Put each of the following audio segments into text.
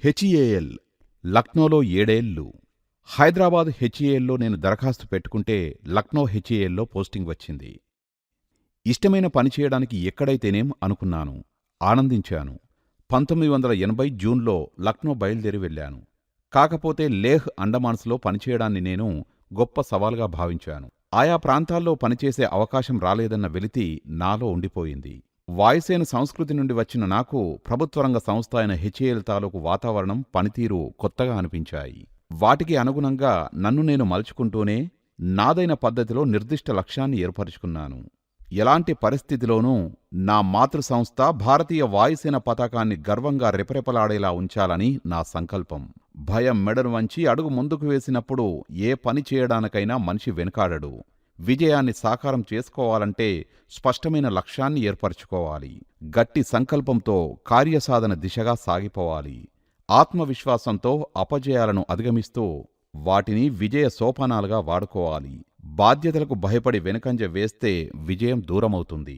హెచ్ఈఏఎల్ లక్నోలో 7 ఏళ్లు. హైదరాబాద్ హెచ్ఈఏఎల్లో నేను దరఖాస్తు పెట్టుకుంటే లక్నో హెచ్ఈఏఎల్లో పోస్టింగ్ వచ్చింది. ఇష్టమైన పని చేయడానికి ఎక్కడైతేనేం అనుకున్నాను, ఆనందించాను. 1980 జూన్లో లక్నో బయలుదేరి వెళ్ళాను. కాకపోతే లేహ్ అండమాన్స్లో పనిచేయడాన్ని నేను గొప్ప సవాలుగా భావించాను. ఆయా ప్రాంతాల్లో పనిచేసే అవకాశం రాలేదన్న వెలితి నాలో ఉండిపోయింది. వాయుసేన సంస్కృతి నుండి వచ్చిన నాకు ప్రభుత్వరంగ సంస్థ అయిన హెచ్ఏఎల్ తాలూకు వాతావరణం, పనితీరు కొత్తగా అనిపించాయి. వాటికి అనుగుణంగా నన్ను నేను మలుచుకుంటూనే నాదైన పద్ధతిలో నిర్దిష్ట లక్ష్యాన్ని ఏర్పరుచుకున్నాను. ఎలాంటి పరిస్థితిలోనూ నా మాతృ సంస్థ భారతీయ వాయుసేన పతాకాన్ని గర్వంగా రెపరెపలాడేలా ఉంచాలని నా సంకల్పం. భయం మెడను వంచి అడుగు ముందుకు వేసినప్పుడు ఏ పని చేయడానికైనా మనిషి వెనుకాడడు. విజయాన్ని సాకారం చేసుకోవాలంటే స్పష్టమైన లక్ష్యాన్ని ఏర్పరచుకోవాలి. గట్టి సంకల్పంతో కార్యసాధన దిశగా సాగిపోవాలి. ఆత్మవిశ్వాసంతో అపజయాలను అధిగమిస్తూ వాటిని విజయ సోపానాలుగా వాడుకోవాలి. బాధ్యతలకు భయపడి వెనుకంజ వేస్తే విజయం దూరమవుతుంది.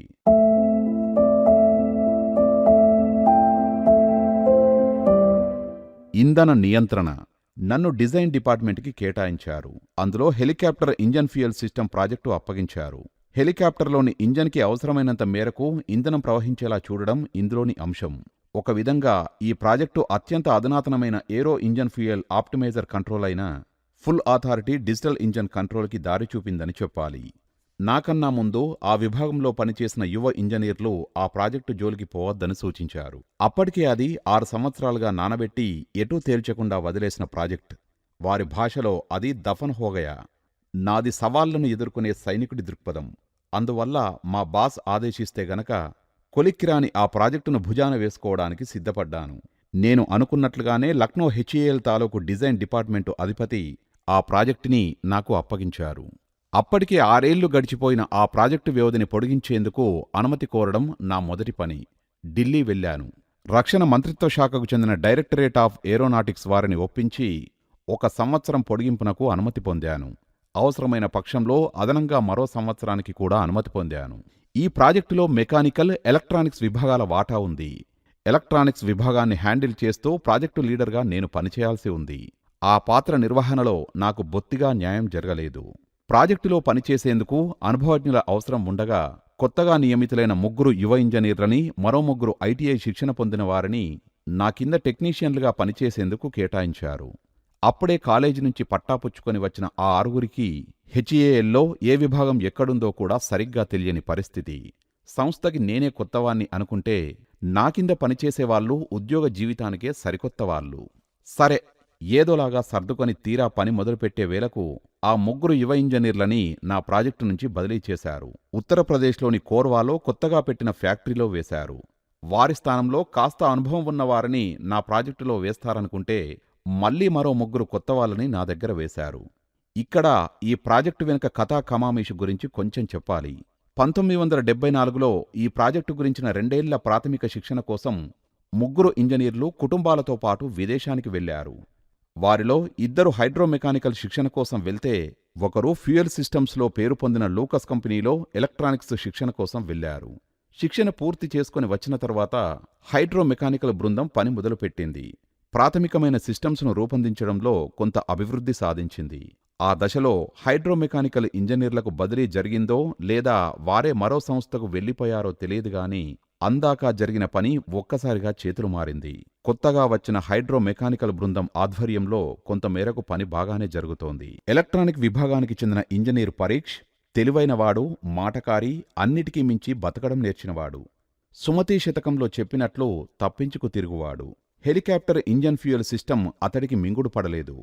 ఇంధన నియంత్రణ నన్ను డిజైన్ డిపార్ట్మెంట్కి కేటాయించారు. అందులో helicopter engine fuel system project అప్పగించారు. హెలికాప్టర్లోని ఇంజన్కి అవసరమైనంత మేరకు ఇంధనం ప్రవహించేలా చూడడం ఇందులోని అంశం. ఒక విధంగా ఈ ప్రాజెక్టు అత్యంత అధునాతనమైన ఏరో ఇంజన్ ఫ్యూయల్ ఆప్టిమైజర్ కంట్రోల్ అయిన ఫుల్ అథారిటీ డిజిటల్ ఇంజన్ కంట్రోల్కి దారి చూపిందని చెప్పాలి. నాకన్నా ముందు ఆ విభాగంలో పనిచేసిన యువ ఇంజనీర్లు ఆ ప్రాజెక్టు జోలికి పోవద్దని సూచించారు. అప్పటికే అది 6 సంవత్సరాలుగా నానబెట్టి ఎటూ తేల్చకుండా వదిలేసిన ప్రాజెక్ట్. వారి భాషలో అది దఫన్ హోగయా. నాది సవాళ్లను ఎదుర్కొనే సైనికుడి దృక్పథం. అందువల్ల మా బాస్ ఆదేశిస్తే గనక కొలిక్కిరాని ఆ ప్రాజెక్టును భుజాన వేసుకోవడానికి సిద్ధపడ్డాను. నేను అనుకున్నట్లుగానే లక్నో హెచ్ఏఎల్ తాలూకు డిజైన్ డిపార్ట్మెంటు అధిపతి ఆ ప్రాజెక్టుని నాకు అప్పగించారు. అప్పటికే 6 ఏళ్లు గడిచిపోయిన ఆ ప్రాజెక్టు వ్యవధిని పొడిగించేందుకు అనుమతి కోరడం నా మొదటి పని. ఢిల్లీ వెళ్లాను. రక్షణ మంత్రిత్వ శాఖకు చెందిన డైరెక్టరేట్ ఆఫ్ ఏరోనాటిక్స్ వారిని ఒప్పించి 1 సంవత్సరం పొడిగింపునకు అనుమతి పొందాను. అవసరమైన పక్షంలో అదనంగా మరో సంవత్సరానికి కూడా అనుమతి పొందాను. ఈ ప్రాజెక్టులో మెకానికల్, ఎలక్ట్రానిక్స్ విభాగాల వాటా ఉంది. ఎలక్ట్రానిక్స్ విభాగాన్ని హ్యాండిల్ చేస్తూ ప్రాజెక్టు లీడర్గా నేను పనిచేయాల్సి ఉంది. ఆ పాత్ర నిర్వహణలో నాకు బొత్తిగా న్యాయం జరగలేదు. ప్రాజెక్టులో పనిచేసేందుకు అనుభవజ్ఞుల అవసరం ఉండగా కొత్తగా నియమితులైన 3 యువ ఇంజనీర్లని, మరో 3 ఐటీఐ శిక్షణ పొందిన వారిని నా కింద టెక్నీషియన్లుగా పనిచేసేందుకు కేటాయించారు. అప్పుడే కాలేజీ నుంచి పట్టాపుచ్చుకొని వచ్చిన ఆ 6గురికి హెచ్ఏఎల్లో ఏ విభాగం ఎక్కడుందో కూడా సరిగ్గా తెలియని పరిస్థితి. సంస్థకి నేనే కొత్తవాణ్ణి అనుకుంటే నా కింద పనిచేసేవాళ్లు ఉద్యోగ జీవితానికే సరికొత్తవాళ్లు. సరే, ఏదోలాగా సర్దుకొని తీరా పని మొదలుపెట్టే వేళకు ఆ 3 యువ ఇంజనీర్లని నా ప్రాజెక్టు నుంచి బదిలీ చేశారు. ఉత్తరప్రదేశ్లోని కోర్వాలో కొత్తగా పెట్టిన ఫ్యాక్టరీలో వేశారు. వారి స్థానంలో కాస్త అనుభవం ఉన్నవారిని నా ప్రాజెక్టులో వేస్తారనుకుంటే మళ్లీ మరో 3 కొత్తవాళ్ళని నా దగ్గర వేశారు. ఇక్కడ ఈ ప్రాజెక్టు వెనుక కథా కమామీషు గురించి కొంచెం చెప్పాలి. 1974లో ఈ ప్రాజెక్టు గురించిన 2 ఏళ్ల ప్రాథమిక శిక్షణ కోసం 3 ఇంజనీర్లు కుటుంబాలతో పాటు విదేశానికి వెళ్లారు. వారిలో 2 హైడ్రోమెకానికల్ శిక్షణ కోసం వెళ్తే ఒకరు ఫ్యూయల్ సిస్టమ్స్లో పేరు పొందిన లూకస్ కంపెనీలో ఎలక్ట్రానిక్స్ శిక్షణ కోసం వెళ్లారు. శిక్షణ పూర్తి చేసుకుని వచ్చిన తర్వాత హైడ్రోమెకానికల్ బృందం పని మొదలుపెట్టింది. ప్రాథమికమైన సిస్టమ్స్ను రూపొందించడంలో కొంత అభివృద్ధి సాధించింది. ఆ దశలో హైడ్రోమెకానికల్ ఇంజనీర్లకు బదిలీ జరిగిందో లేదా వారే మరో సంస్థకు వెళ్లిపోయారో తెలియదుగాని అందాక జరిగిన పని ఒక్కసారిగా చేతులు మారింది. కొత్తగా వచ్చిన హైడ్రోమెకానికల్ బృందం ఆధ్వర్యంలో కొంతమేరకు పని బాగానే జరుగుతోంది. ఎలక్ట్రానిక్ విభాగానికి చెందిన ఇంజనీర్ పరీక్ష్ తెలివైనవాడు, మాటకారి, అన్నిటికీ మించి బతకడం నేర్చినవాడు. సుమతీ శతకంలో చెప్పినట్లు తప్పించుకు తిరుగువాడు. హెలికాప్టర్ ఇంజన్ ఫ్యూయల్ సిస్టమ్ అతడికి మింగుడు పడలేదు.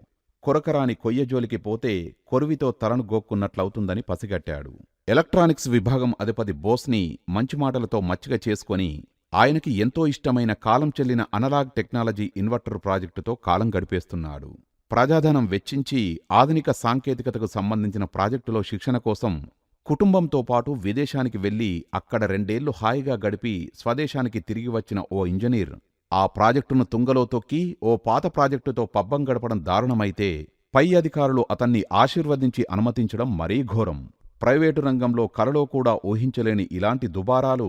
కొరకరాని కొయ్యజోలికి పోతే కొరువితో తలను గోక్కున్నట్లవుతుందని పసిగట్టాడు. ఎలక్ట్రానిక్స్ విభాగం అధిపతి బోస్ని మంచి మాటలతో మచ్చిక చేసుకొని ఆయనకి ఎంతో ఇష్టమైన కాలం చెల్లిన అనలాగ్ టెక్నాలజీ ఇన్వర్టర్ ప్రాజెక్టుతో కాలం గడిపేస్తున్నాడు. ప్రజాధనం వెచ్చించి ఆధునిక సాంకేతికతకు సంబంధించిన ప్రాజెక్టులో శిక్షణ కోసం కుటుంబంతో పాటు విదేశానికి వెళ్లి అక్కడ 2 ఏళ్లు హాయిగా గడిపి స్వదేశానికి తిరిగి వచ్చిన ఓ ఇంజనీర్ ఆ ప్రాజెక్టును తుంగలో తొక్కి ఓ పాత ప్రాజెక్టుతో పబ్బం గడపడం దారుణమైతే పై అధికారులు అతన్ని ఆశీర్వదించి అనుమతించడం మరీ ఘోరం. ప్రైవేటు రంగంలో కలలో కూడా ఊహించలేని ఇలాంటి దుబారాలు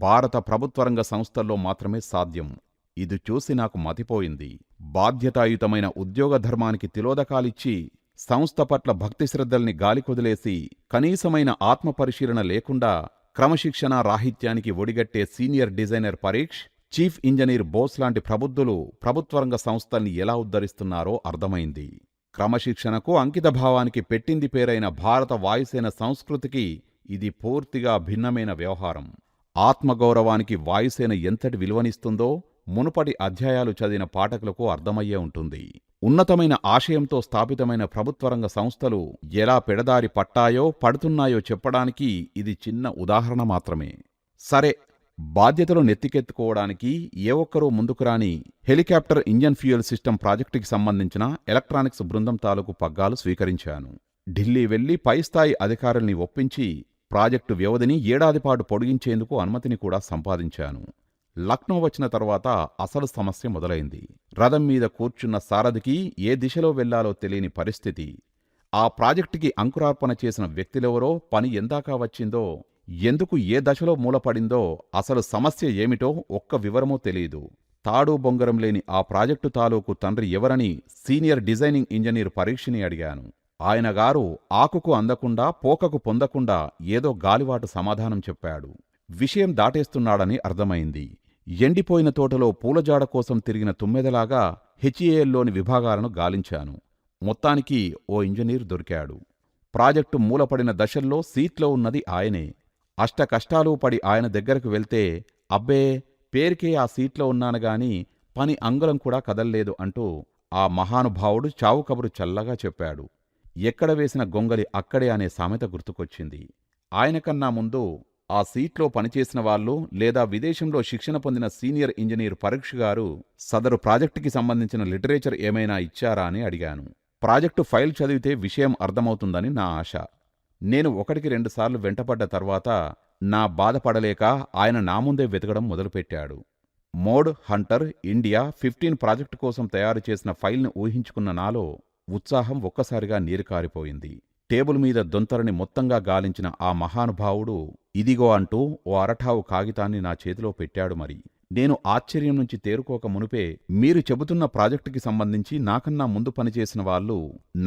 భారత ప్రభుత్వరంగ సంస్థల్లో మాత్రమే సాధ్యం. ఇది చూసి నాకు మతిపోయింది. బాధ్యతాయుతమైన ఉద్యోగ ధర్మానికి తిలోదకాలిచ్చి, సంస్థ పట్ల భక్తి శ్రద్ధల్ని గాలికొదిలేసి, కనీసమైన ఆత్మపరిశీలన లేకుండా క్రమశిక్షణా రాహిత్యానికి ఒడిగట్టే సీనియర్ డిజైనర్ పరీక్ష్, చీఫ్ ఇంజనీర్ బోస్ లాంటి ప్రబుద్ధులు ప్రభుత్వరంగ సంస్థల్ని ఎలా ఉద్ధరిస్తున్నారో అర్థమైంది. క్రమశిక్షణకు అంకితభావానికి పెట్టింది పేరైన భారత వాయుసేన సంస్కృతికి ఇది పూర్తిగా భిన్నమైన వ్యవహారం. ఆత్మగౌరవానికి వాయుసేన ఎంతటి విలువనిస్తుందో మునుపటి అధ్యాయాలు చదివిన పాఠకులకు అర్థమయ్యే ఉంటుంది. ఉన్నతమైన ఆశయంతో స్థాపితమైన ప్రభుత్వరంగ సంస్థలు ఎలా పెడదారి పట్టాయో పడుతున్నాయో చెప్పడానికి ఇది చిన్న ఉదాహరణ మాత్రమే. సరే, బాధ్యతలు నెత్తికెత్తుకోవడానికి ఏ ఒక్కరూ ముందుకురాని హెలికాప్టర్ ఇంజన్ ఫ్యూయల్ సిస్టమ్ ప్రాజెక్టుకి సంబంధించిన ఎలక్ట్రానిక్స్ బృందం తాలూకు పగ్గాలు స్వీకరించాను. ఢిల్లీ వెళ్లి పైస్థాయి అధికారుల్ని ఒప్పించి ప్రాజెక్టు వ్యవధిని ఏడాదిపాటు పొడిగించేందుకు అనుమతిని కూడా సంపాదించాను. లక్నో వచ్చిన తర్వాత అసలు సమస్య మొదలైంది. రథం మీద కూర్చున్న సారథికి ఏ దిశలో వెళ్లాలో తెలియని పరిస్థితి. ఆ ప్రాజెక్టుకి అంకురార్పణ చేసిన వ్యక్తులెవరో, పని ఎందాకా వచ్చిందో, ఎందుకు ఏ దశలో మూలపడిందో, అసలు సమస్య ఏమిటో ఒక్క వివరమూ తెలీదు. తాడు బొంగరం లేని ఆ ప్రాజెక్టు తాలూకు తండ్రి ఎవరని సీనియర్ డిజైనింగ్ ఇంజనీర్ పరీక్షని అడిగాను. ఆయనగారు ఆకుకు అందకుండా పోకకు పొందకుండా ఏదో గాలివాటు సమాధానం చెప్పాడు. విషయం దాటేస్తున్నాడని అర్థమైంది. ఎండిపోయిన తోటలో పూలజాడ కోసం తిరిగిన తుమ్మెదలాగా హెచ్ఏఎల్లోని విభాగాలను గాలించాను. మొత్తానికి ఓ ఇంజనీర్ దొరికాడు. ప్రాజెక్టు మూలపడిన దశల్లో సీట్లో ఉన్నది ఆయనే. అష్టకష్టాలు పడి ఆయన దగ్గరకు వెళ్తే, అబ్బే, పేరుకే ఆ సీట్లో ఉన్నానుగాని పని అంగుళం కూడా కదల్లేదు అంటూ ఆ మహానుభావుడు చావు కబురు చల్లగా చెప్పాడు. ఎక్కడ వేసిన గొంగలి అక్కడే అనే సామెత గుర్తుకొచ్చింది. ఆయనకన్నా ముందు ఆ సీట్లో పనిచేసిన వాళ్ళు లేదా విదేశంలో శిక్షణ పొందిన సీనియర్ ఇంజనీర్ పరీక్ష గారు సదరు ప్రాజెక్టుకి సంబంధించిన లిటరేచర్ ఏమైనా ఇచ్చారా అని అడిగాను. ప్రాజెక్టు ఫైల్ చదివితే విషయం అర్థమవుతుందని నా ఆశ. నేను 1-2 సార్లు వెంటపడ్డ తర్వాత నా బాధపడలేక ఆయన నా ముందే వెతకడం మొదలుపెట్టాడు. మోడ్ హంటర్ ఇండియా 15 ప్రాజెక్టు కోసం తయారు చేసిన ఫైల్ను ఊహించుకున్న నాలో ఉత్సాహం ఒక్కసారిగా నీరుకారిపోయింది. టేబుల్ మీద దొంతరని మొత్తంగా గాలించిన ఆ మహానుభావుడు ఇదిగో అంటూ ఓ అరఠావు కాగితాన్ని నా చేతిలో పెట్టాడు. మరి నేను ఆశ్చర్యం నుంచి తేరుకోక మునుపే, మీరు చెబుతున్న ప్రాజెక్టుకి సంబంధించి నాకన్నా ముందు పనిచేసిన వాళ్ళు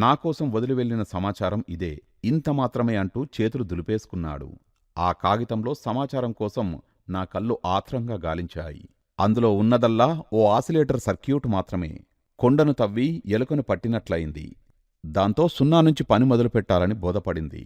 నాకోసం వదిలివెళ్లిన సమాచారం ఇదే, ఇంత మాత్రమే అంటూ చేతులు దులిపేసుకున్నాడు. ఆ కాగితంలో సమాచారం కోసం నా కళ్ళు ఆత్రంగా గాలించాయి. అందులో ఉన్నదల్లా ఓ ఆసిలేటర్ సర్క్యూట్ మాత్రమే. కొండను తవ్వి ఎలుకను పట్టినట్లయింది. దాంతో 0 నుంచి పని మొదలుపెట్టాలని బోధపడింది.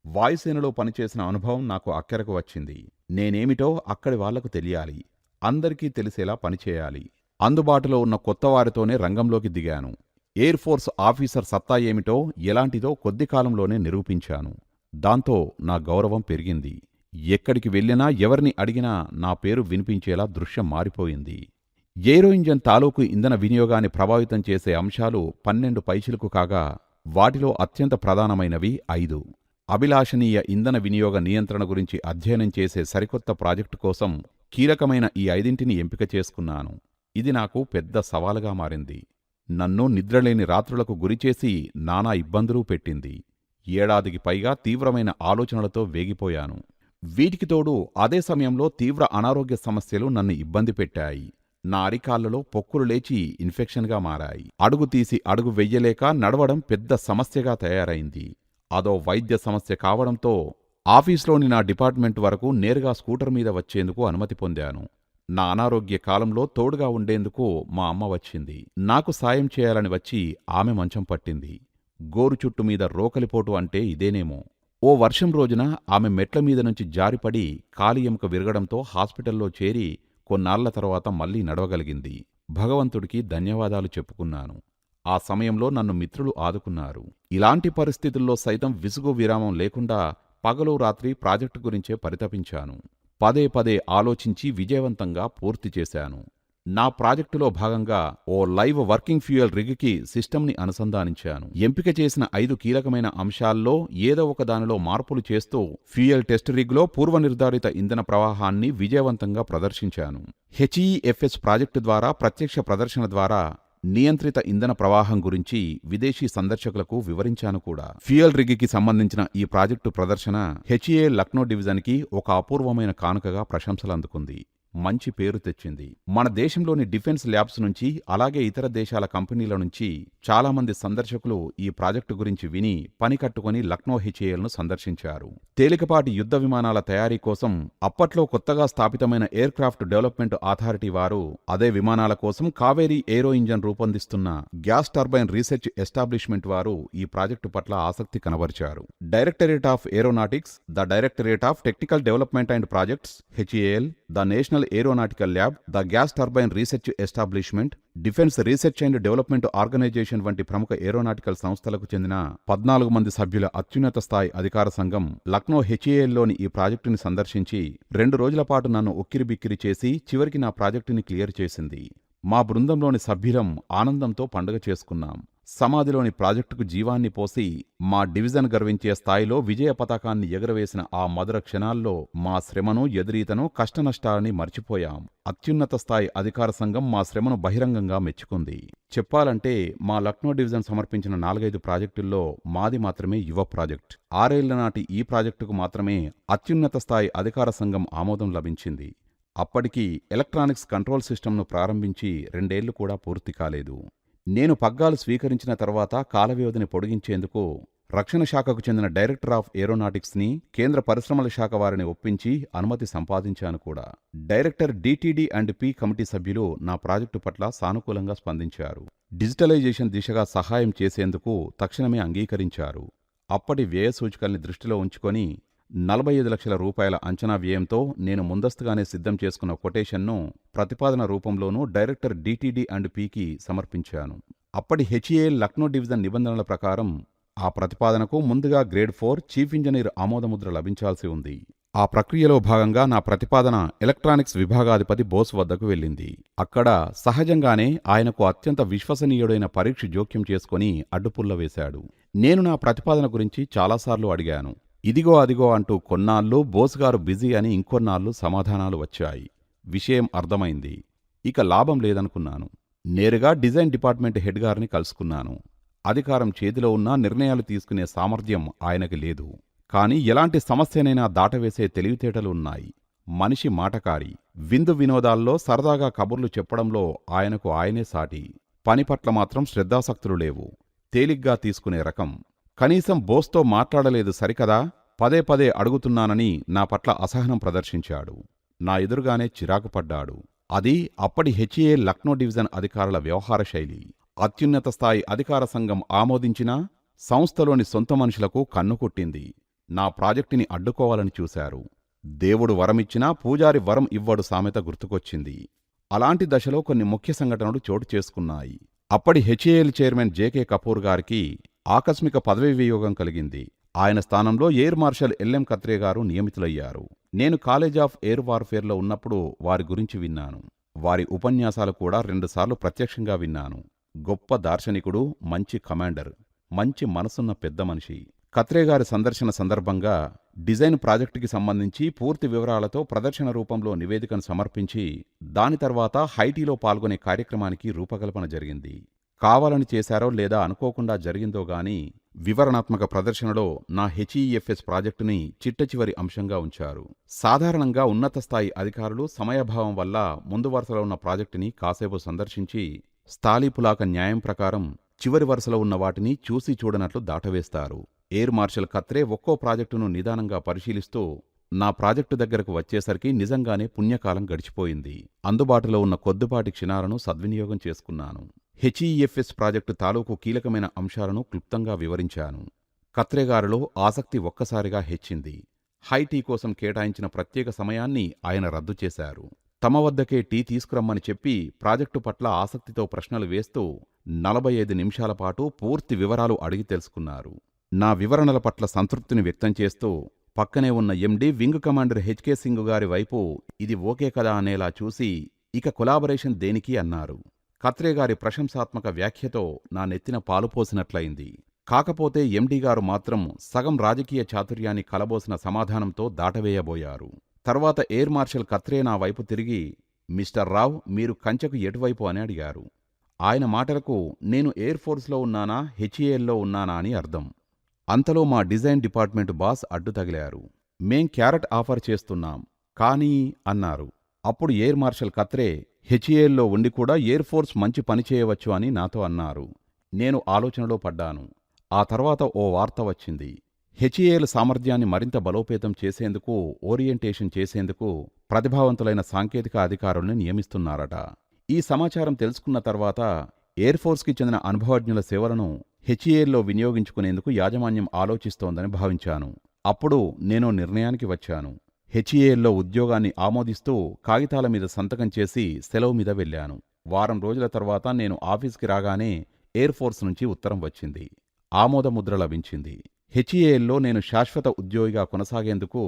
వాయుసేనలో పనిచేసిన అనుభవం నాకు అక్కరకు వచ్చింది. నేనేమిటో అక్కడి వాళ్లకు తెలియాలి, అందరికీ తెలిసేలా పనిచేయాలి. అందుబాటులో ఉన్న కొత్తవారితోనే రంగంలోకి దిగాను. ఎయిర్ ఫోర్స్ ఆఫీసర్ సత్తా ఏమిటో, ఎలాంటిదో కొద్ది కాలంలోనే నిరూపించాను. దాంతో నా గౌరవం పెరిగింది. ఎక్కడికి వెళ్ళినా ఎవరిని అడిగినా నా పేరు వినిపించేలా దృశ్యం మారిపోయింది. ఏరో ఇంజన్ తాలూకు ఇంధన వినియోగాన్ని ప్రభావితం చేసే అంశాలు 12 పైచిలకు కాగా వాటిలో అత్యంత ప్రధానమైనవి 5. అభిలాషణీయ ఇంధన వినియోగ నియంత్రణ గురించి అధ్యయనం చేసే సరికొత్త ప్రాజెక్టు కోసం కీలకమైన ఈ 5ంటిని ఎంపిక చేసుకున్నాను. ఇది నాకు పెద్ద సవాలుగా మారింది. నన్ను నిద్రలేని రాత్రులకు గురిచేసి నానా ఇబ్బందులూ పెట్టింది. ఏడాదికి పైగా తీవ్రమైన ఆలోచనలతో వేగిపోయాను. వీటికి తోడు అదే సమయంలో తీవ్ర అనారోగ్య సమస్యలు నన్ను ఇబ్బంది పెట్టాయి. నా అరికాళ్లలో పొక్కులు లేచి ఇన్ఫెక్షన్గా మారాయి. అడుగు తీసి అడుగు వెయ్యలేక నడవడం పెద్ద సమస్యగా తయారైంది. అదో వైద్య సమస్య కావడంతో ఆఫీస్లోని నా డిపార్ట్మెంట్ వరకు నేరుగా స్కూటర్ మీద వచ్చేందుకు అనుమతి పొందాను. నా అనారోగ్య కాలంలో తోడుగా ఉండేందుకు మా అమ్మ వచ్చింది. నాకు సాయం చేయాలని వచ్చి ఆమె మంచం పట్టింది. గోరు చుట్టు మీద రోకలిపోటు అంటే ఇదేనేమో. ఓ వర్షం రోజున ఆమె మెట్ల మీద నుంచి జారిపడి కాలి ఎముక విరగడంతో హాస్పిటల్లో చేరి కొన్నాళ్ల తర్వాత మళ్లీ నడవగలిగింది. భగవంతుడికి ధన్యవాదాలు చెప్పుకున్నాను. ఆ సమయంలో నన్ను మిత్రులు ఆదుకున్నారు. ఇలాంటి పరిస్థితుల్లో సైతం విసుగు విరామం లేకుండా పగలు రాత్రి ప్రాజెక్టు గురించే పరితపించాను. పదే పదే ఆలోచించి విజయవంతంగా పూర్తి చేశాను. నా ప్రాజెక్టులో భాగంగా ఓ లైవ్ వర్కింగ్ ఫ్యూయల్ రిగ్కి సిస్టమ్ని అనుసంధానించాను. ఎంపిక చేసిన 5 కీలకమైన అంశాల్లో ఏదో ఒక దానిలో మార్పులు చేస్తూ ఫ్యూయల్ టెస్ట్ రిగ్లో పూర్వనిర్ధారిత ఇంధన ప్రవాహాన్ని విజయవంతంగా ప్రదర్శించాను. హెచ్ఈఎఫ్ఎస్ ప్రాజెక్టు ద్వారా ప్రత్యక్ష ప్రదర్శన ద్వారా నియంత్రిత ఇంధన ప్రవాహం గురించి విదేశీ సందర్శకులకు వివరించాను కూడా. ఫ్యూయల్ రిగ్కి సంబంధించిన ఈ ప్రాజెక్టు ప్రదర్శన హెచ్ఏఎల్ లక్నో డివిజన్కి ఒక అపూర్వమైన కానుకగా ప్రశంసలందుకుంది. మంచి పేరు తెచ్చింది. మన దేశంలోని డిఫెన్స్ ల్యాబ్స్ నుంచి, అలాగే ఇతర దేశాల కంపెనీల నుంచి చాలామంది సందర్శకులు ఈ ప్రాజెక్టు గురించి విని పని కట్టుకుని లక్నో హెచ్ఏఎల్ను సందర్శించారు. తేలికపాటి యుద్ధ విమానాల తయారీ కోసం అప్పట్లో కొత్తగా స్థాపితమైన ఎయిర్ క్రాఫ్ట్ డెవలప్మెంట్ అథారిటీ వారు అదే విమానాల కోసం కావేరీ ఏరో ఇంజన్ రూపొందిస్తున్న గ్యాస్ టర్బైన్ రీసెర్చ్ ఎస్టాబ్లిష్మెంట్ వారు ఈ ప్రాజెక్టు పట్ల ఆసక్తి కనబరిచారు. Directorate of aeronautics, the directorate of technical development and projects HAL, the national aeronautical lab, the gas turbine research establishment, defence research and development organisation వంటి ప్రముఖ aeronautical సంస్థలకు చెందిన 14 మంది సభ్యుల అత్యున్నత స్థాయి అధికార సంఘం లక్నో హెచ్ఏఎల్లోని ఈ ప్రాజెక్టుని సందర్శించి 2 రోజుల పాటు నన్ను ఉక్కిరిబిక్కిరి చేసి చివరికి నా ప్రాజెక్టుని క్లియర్ చేసింది. మా బృందంలోని సభ్యులం ఆనందంతో పండుగ చేసుకున్నాం. సమాధిలోని ప్రాజెక్టుకు జీవాన్ని పోసి మా డివిజన్ గర్వించే స్థాయిలో విజయ పతాకాన్ని ఎగురవేసిన ఆ మధుర క్షణాల్లో మా శ్రమను, ఎదురీతను, కష్టనష్టాలని మర్చిపోయాం. అత్యున్నత స్థాయి అధికార సంఘం మా శ్రమను బహిరంగంగా మెచ్చుకుంది. చెప్పాలంటే మా లక్నో డివిజన్ సమర్పించిన 4-5 ప్రాజెక్టుల్లో మాది మాత్రమే యువ ప్రాజెక్ట్. 6 ఏళ్ల నాటి ఈ ప్రాజెక్టుకు మాత్రమే అత్యున్నత స్థాయి అధికార సంఘం ఆమోదం లభించింది. అప్పటికి ఎలక్ట్రానిక్స్ కంట్రోల్ సిస్టమ్ను ప్రారంభించి 2 ఏళ్లు కూడా పూర్తి కాలేదు. నేను పగ్గాలు స్వీకరించిన తర్వాత కాలవ్యవధిని పొడిగించేందుకు రక్షణ శాఖకు చెందిన డైరెక్టర్ ఆఫ్ ఏరోనాటిక్స్ని, కేంద్ర పరిశ్రమల శాఖ వారిని ఒప్పించి అనుమతి సంపాదించాను కూడా. Director DTD and P committee సభ్యులు నా ప్రాజెక్టు పట్ల సానుకూలంగా స్పందించారు. డిజిటలైజేషన్ దిశగా సహాయం చేసేందుకు తక్షణమే అంగీకరించారు. అప్పటి వ్యయ సూచికల్ని దృష్టిలో ఉంచుకొని 45 లక్షల రూపాయల అంచనా వ్యయంతో నేను ముందస్తుగానే సిద్ధం చేసుకున్న కొటేషన్ను ప్రతిపాదన రూపంలోనూ డైరెక్టర్ డిటిడి అండ్ పికి సమర్పించాను. అప్పటి హెచ్ఏఎల్ లక్నో డివిజన్ నిబంధనల ప్రకారం ఆ ప్రతిపాదనకు ముందుగా గ్రేడ్ 4 చీఫ్ ఇంజనీర్ ఆమోదముద్ర లభించాల్సి ఉంది. ఆ ప్రక్రియలో భాగంగా నా ప్రతిపాదన ఎలక్ట్రానిక్స్ విభాగాధిపతి బోస్ వద్దకు వెళ్ళింది. అక్కడ సహజంగానే ఆయనకు అత్యంత విశ్వసనీయుడైన పరీక్ష జోక్యం చేసుకుని అడ్డుపుల్ల వేశాడు. నేను నా ప్రతిపాదన గురించి చాలాసార్లు అడిగాను. ఇదిగో అదిగో అంటూ కొన్నాళ్ళు బోస్గారు బిజీ అని ఇంకొన్నాళ్ళు సమాధానాలు వచ్చాయి. విషయం అర్థమైంది. ఇక లాభం లేదనుకున్నాను. నేరుగా డిజైన్ డిపార్ట్మెంట్ హెడ్ గారిని కలుసుకున్నాను. అధికారం చేతిలో ఉన్నా నిర్ణయాలు తీసుకునే సామర్థ్యం ఆయనకి లేదు. కాని ఎలాంటి సమస్యనైనా దాటవేసే తెలివితేటలు ఉన్నాయి. మనిషి మాటకారి. విందు వినోదాల్లో సరదాగా కబుర్లు చెప్పడంలో ఆయనకు ఆయనే సాటి. పని పట్ల మాత్రం శ్రద్ధాసక్తులు లేవు. తేలిగ్గా తీసుకునే రకం. కనీసం బోస్తో మాట్లాడలేదు సరికదా, పదే పదే అడుగుతున్నానని నా పట్ల అసహనం ప్రదర్శించాడు. నా ఎదురుగానే చిరాకు పడ్డాడు. అది అప్పటి హెచ్ఏ లక్నో డివిజన్ అధికారుల వ్యవహార శైలి. అత్యున్నత స్థాయి అధికార సంఘం ఆమోదించినా సంస్థలోని సొంత మనుషులకు కన్నుకొట్టింది. నా ప్రాజెక్టుని అడ్డుకోవాలని చూశారు. దేవుడు వరమిచ్చినా పూజారి వరం ఇవ్వడు సామెత గుర్తుకొచ్చింది. అలాంటి దశలో కొన్ని ముఖ్య సంఘటనలు చోటు చేసుకున్నాయి. అప్పటి హెచ్ఏఎల్ చైర్మన్ జేకే కపూర్ గారికి ఆకస్మిక పదవీ వియోగం కలిగింది. ఆయన స్థానంలో ఎయిర్ మార్షల్ ఎల్ఎం కత్రే గారు నియమితులయ్యారు. నేను కాలేజ్ ఆఫ్ ఎయిర్ వార్ఫేర్లో ఉన్నప్పుడు వారి గురించి విన్నాను. వారి ఉపన్యాసాలు కూడా 2 సార్లు ప్రత్యక్షంగా విన్నాను. గొప్ప దార్శనికుడు, మంచి కమాండర్, మంచి మనసున్న పెద్ద మనిషి. కత్రే గారి సందర్శన సందర్భంగా డిజైన్ ప్రాజెక్టుకి సంబంధించి పూర్తి వివరాలతో ప్రదర్శన రూపంలో నివేదికను సమర్పించి దాని తర్వాత హైటీలో పాల్గొనే కార్యక్రమానికి రూపకల్పన జరిగింది. కావాలని చేశారో లేదా అనుకోకుండా జరిగిందో గాని వివరణాత్మక ప్రదర్శనలో నా హెచ్ఈఎఫ్ఎస్ ప్రాజెక్టుని చిట్టచివరి అంశంగా ఉంచారు. సాధారణంగా ఉన్నత స్థాయి అధికారులు సమయభావం వల్ల ముందు వరుసలో ఉన్న ప్రాజెక్టుని కాసేపు సందర్శించి స్థాళీపులాక న్యాయం ప్రకారం చివరి వరుసలో ఉన్న వాటిని చూసి చూడనట్లు దాటవేస్తారు. ఎయిర్ మార్షల్ కత్రే ఒక్కో ప్రాజెక్టును నిదానంగా పరిశీలిస్తూ నా ప్రాజెక్టు దగ్గరకు వచ్చేసరికి నిజంగానే పుణ్యకాలం గడిచిపోయింది. అందుబాటులో ఉన్న కొద్దిపాటి క్షణాలను సద్వినియోగం చేసుకున్నాను. హెచ్ఈఎఫ్ఎస్ ప్రాజెక్టు తాలూకు కీలకమైన అంశాలను క్లుప్తంగా వివరించాను. కత్రేగారిలో ఆసక్తి ఒక్కసారిగా హెచ్చింది. హైటీ కోసం కేటాయించిన ప్రత్యేక సమయాన్ని ఆయన రద్దు చేశారు. తమ వద్దకే టీ తీసుకురమ్మని చెప్పి ప్రాజెక్టు పట్ల ఆసక్తితో ప్రశ్నలు వేస్తూ 45 నిమిషాల పాటు పూర్తి వివరాలు అడిగి తెలుసుకున్నారు. నా వివరణల పట్ల సంతృప్తిని వ్యక్తం చేస్తూ పక్కనే ఉన్న MD wing commander HK Singh గారి వైపు ఇది ఓకే కదా అనేలా చూసి ఇక కొలాబరేషన్ దేనికి అన్నారు. కత్రేగారి ప్రశంసాత్మక వ్యాఖ్యతో నా నెత్తిన పాలుపోసినట్లయింది. కాకపోతే ఎండీగారు మాత్రం సగం రాజకీయ చాతుర్యాన్ని కలబోసిన సమాధానంతో దాటవేయబోయారు. తర్వాత ఎయిర్ మార్షల్ కత్రే నా వైపు తిరిగి, మిస్టర్ రావ్, మీరు కంచెకు ఎటువైపు అని అడిగారు. ఆయన మాటలకు నేను ఎయిర్ ఫోర్స్లో ఉన్నానా, హెచ్ఏఎల్లో ఉన్నానా అని అర్థం. అంతలో మా డిజైన్ డిపార్ట్మెంట్ బాస్ అడ్డు తగిలారు. మేం క్యారెట్ ఆఫర్ చేస్తున్నాం కానీ అన్నారు. అప్పుడు ఎయిర్ మార్షల్ కత్రే హెచ్ఏఎల్లో ఉండి కూడా ఎయిర్ ఫోర్స్ మంచి పని చేయవచ్చు అని నాతో అన్నారు. నేను ఆలోచనలో పడ్డాను. ఆ తర్వాత ఓ వార్త వచ్చింది. హెచ్ఏఎల్ సామర్థ్యాన్ని మరింత బలోపేతం చేసేందుకు, ఓరియంటేషన్ చేసేందుకు ప్రతిభావంతులైన సాంకేతిక అధికారుల్ని నియమిస్తున్నారట. ఈ సమాచారం తెలుసుకున్న తర్వాత ఎయిర్ ఫోర్స్కి చెందిన అనుభవజ్ఞుల సేవలను హెచ్ఏఎల్లో వినియోగించుకునేందుకు యాజమాన్యం ఆలోచిస్తోందని భావించాను. అప్పుడు నేను నిర్ణయానికి వచ్చాను. హెచ్ఏఎల్లో ఉద్యోగాన్ని ఆమోదిస్తూ కాగితాల మీద సంతకం చేసి సెలవు మీద వెళ్ళాను. వారం రోజుల తర్వాత నేను ఆఫీస్కి రాగానే ఎయిర్ ఫోర్స్ నుంచి ఉత్తరం వచ్చింది. ఆమోదముద్ర లభించింది. హెచ్ఏఎల్లో నేను శాశ్వత ఉద్యోగిగా కొనసాగేందుకు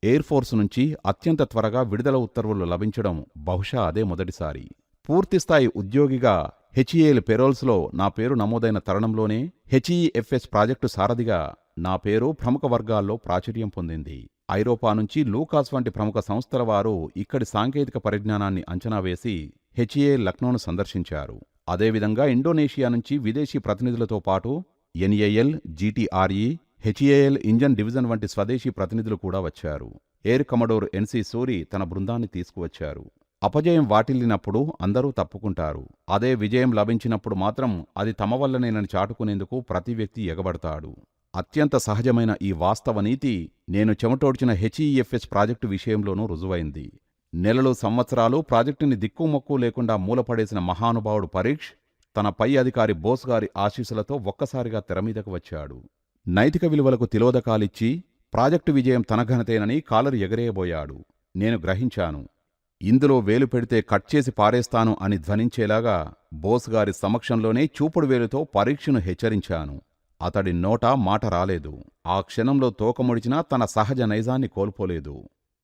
ఎయిర్ ఫోర్స్ నుంచి అత్యంత త్వరగా విడుదల ఉత్తర్వులు లభించడం బహుశా అదే మొదటిసారి. పూర్తిస్థాయి ఉద్యోగిగా హెచ్ఏఎల్ పెరోల్స్లో నా పేరు నమోదైన తరుణంలోనే హెచ్ఈఎఫ్ఎస్ ప్రాజెక్టు సారథిగా నా పేరు ప్రముఖ వర్గాల్లో ప్రాచుర్యం పొందింది. ఐరోపా నుంచి లూకాస్ వంటి ప్రముఖ సంస్థల వారు ఇక్కడి సాంకేతిక పరిజ్ఞానాన్ని అంచనా వేసి హెచ్ఏఎల్ లక్నోను సందర్శించారు. అదేవిధంగా ఇండోనేషియా నుంచి విదేశీ ప్రతినిధులతో పాటు NAL, GTRE, HAL engine division వంటి స్వదేశీ ప్రతినిధులు కూడా వచ్చారు. ఎయిర్ కమడోర్ ఎన్సి సూరి తన బృందాన్ని తీసుకువచ్చారు. అపజయం వాటిల్లినప్పుడు అందరూ తప్పుకుంటారు. అదే విజయం లభించినప్పుడు మాత్రం అది తమ వల్లనేనని చాటుకునేందుకు ప్రతి వ్యక్తి ఎగబడతాడు. అత్యంత సహజమైన ఈ వాస్తవ నీతి నేను చెమటోడ్చిన హెచ్ఈఎఫ్ఎస్ ప్రాజెక్టు విషయంలోనూ రుజువైంది. నెలలు, సంవత్సరాలు ప్రాజెక్టుని దిక్కుమొక్కు లేకుండా మూలపడేసిన మహానుభావుడు పరీక్ష్ తన పై అధికారి బోస్ గారి ఆశీస్సులతో ఒక్కసారిగా తెరమీదకు వచ్చాడు. నైతిక విలువలకు తిలోదకాలిచ్చి ప్రాజెక్టు విజయం తన ఘనతేనని కాలరు ఎగరేయబోయాడు. నేను గ్రహించాను. ఇందులో వేలు పెడితే కట్ చేసి పారేస్తాను అని ధ్వనించేలాగా బోస్ గారి సమక్షంలోనే చూపుడు వేలుతో పరీక్షను హెచ్చరించాను. అతడి నోట మాట రాలేదు. ఆ క్షణంలో తోకముడిచినా తన సహజ నైజాన్ని కోల్పోలేదు.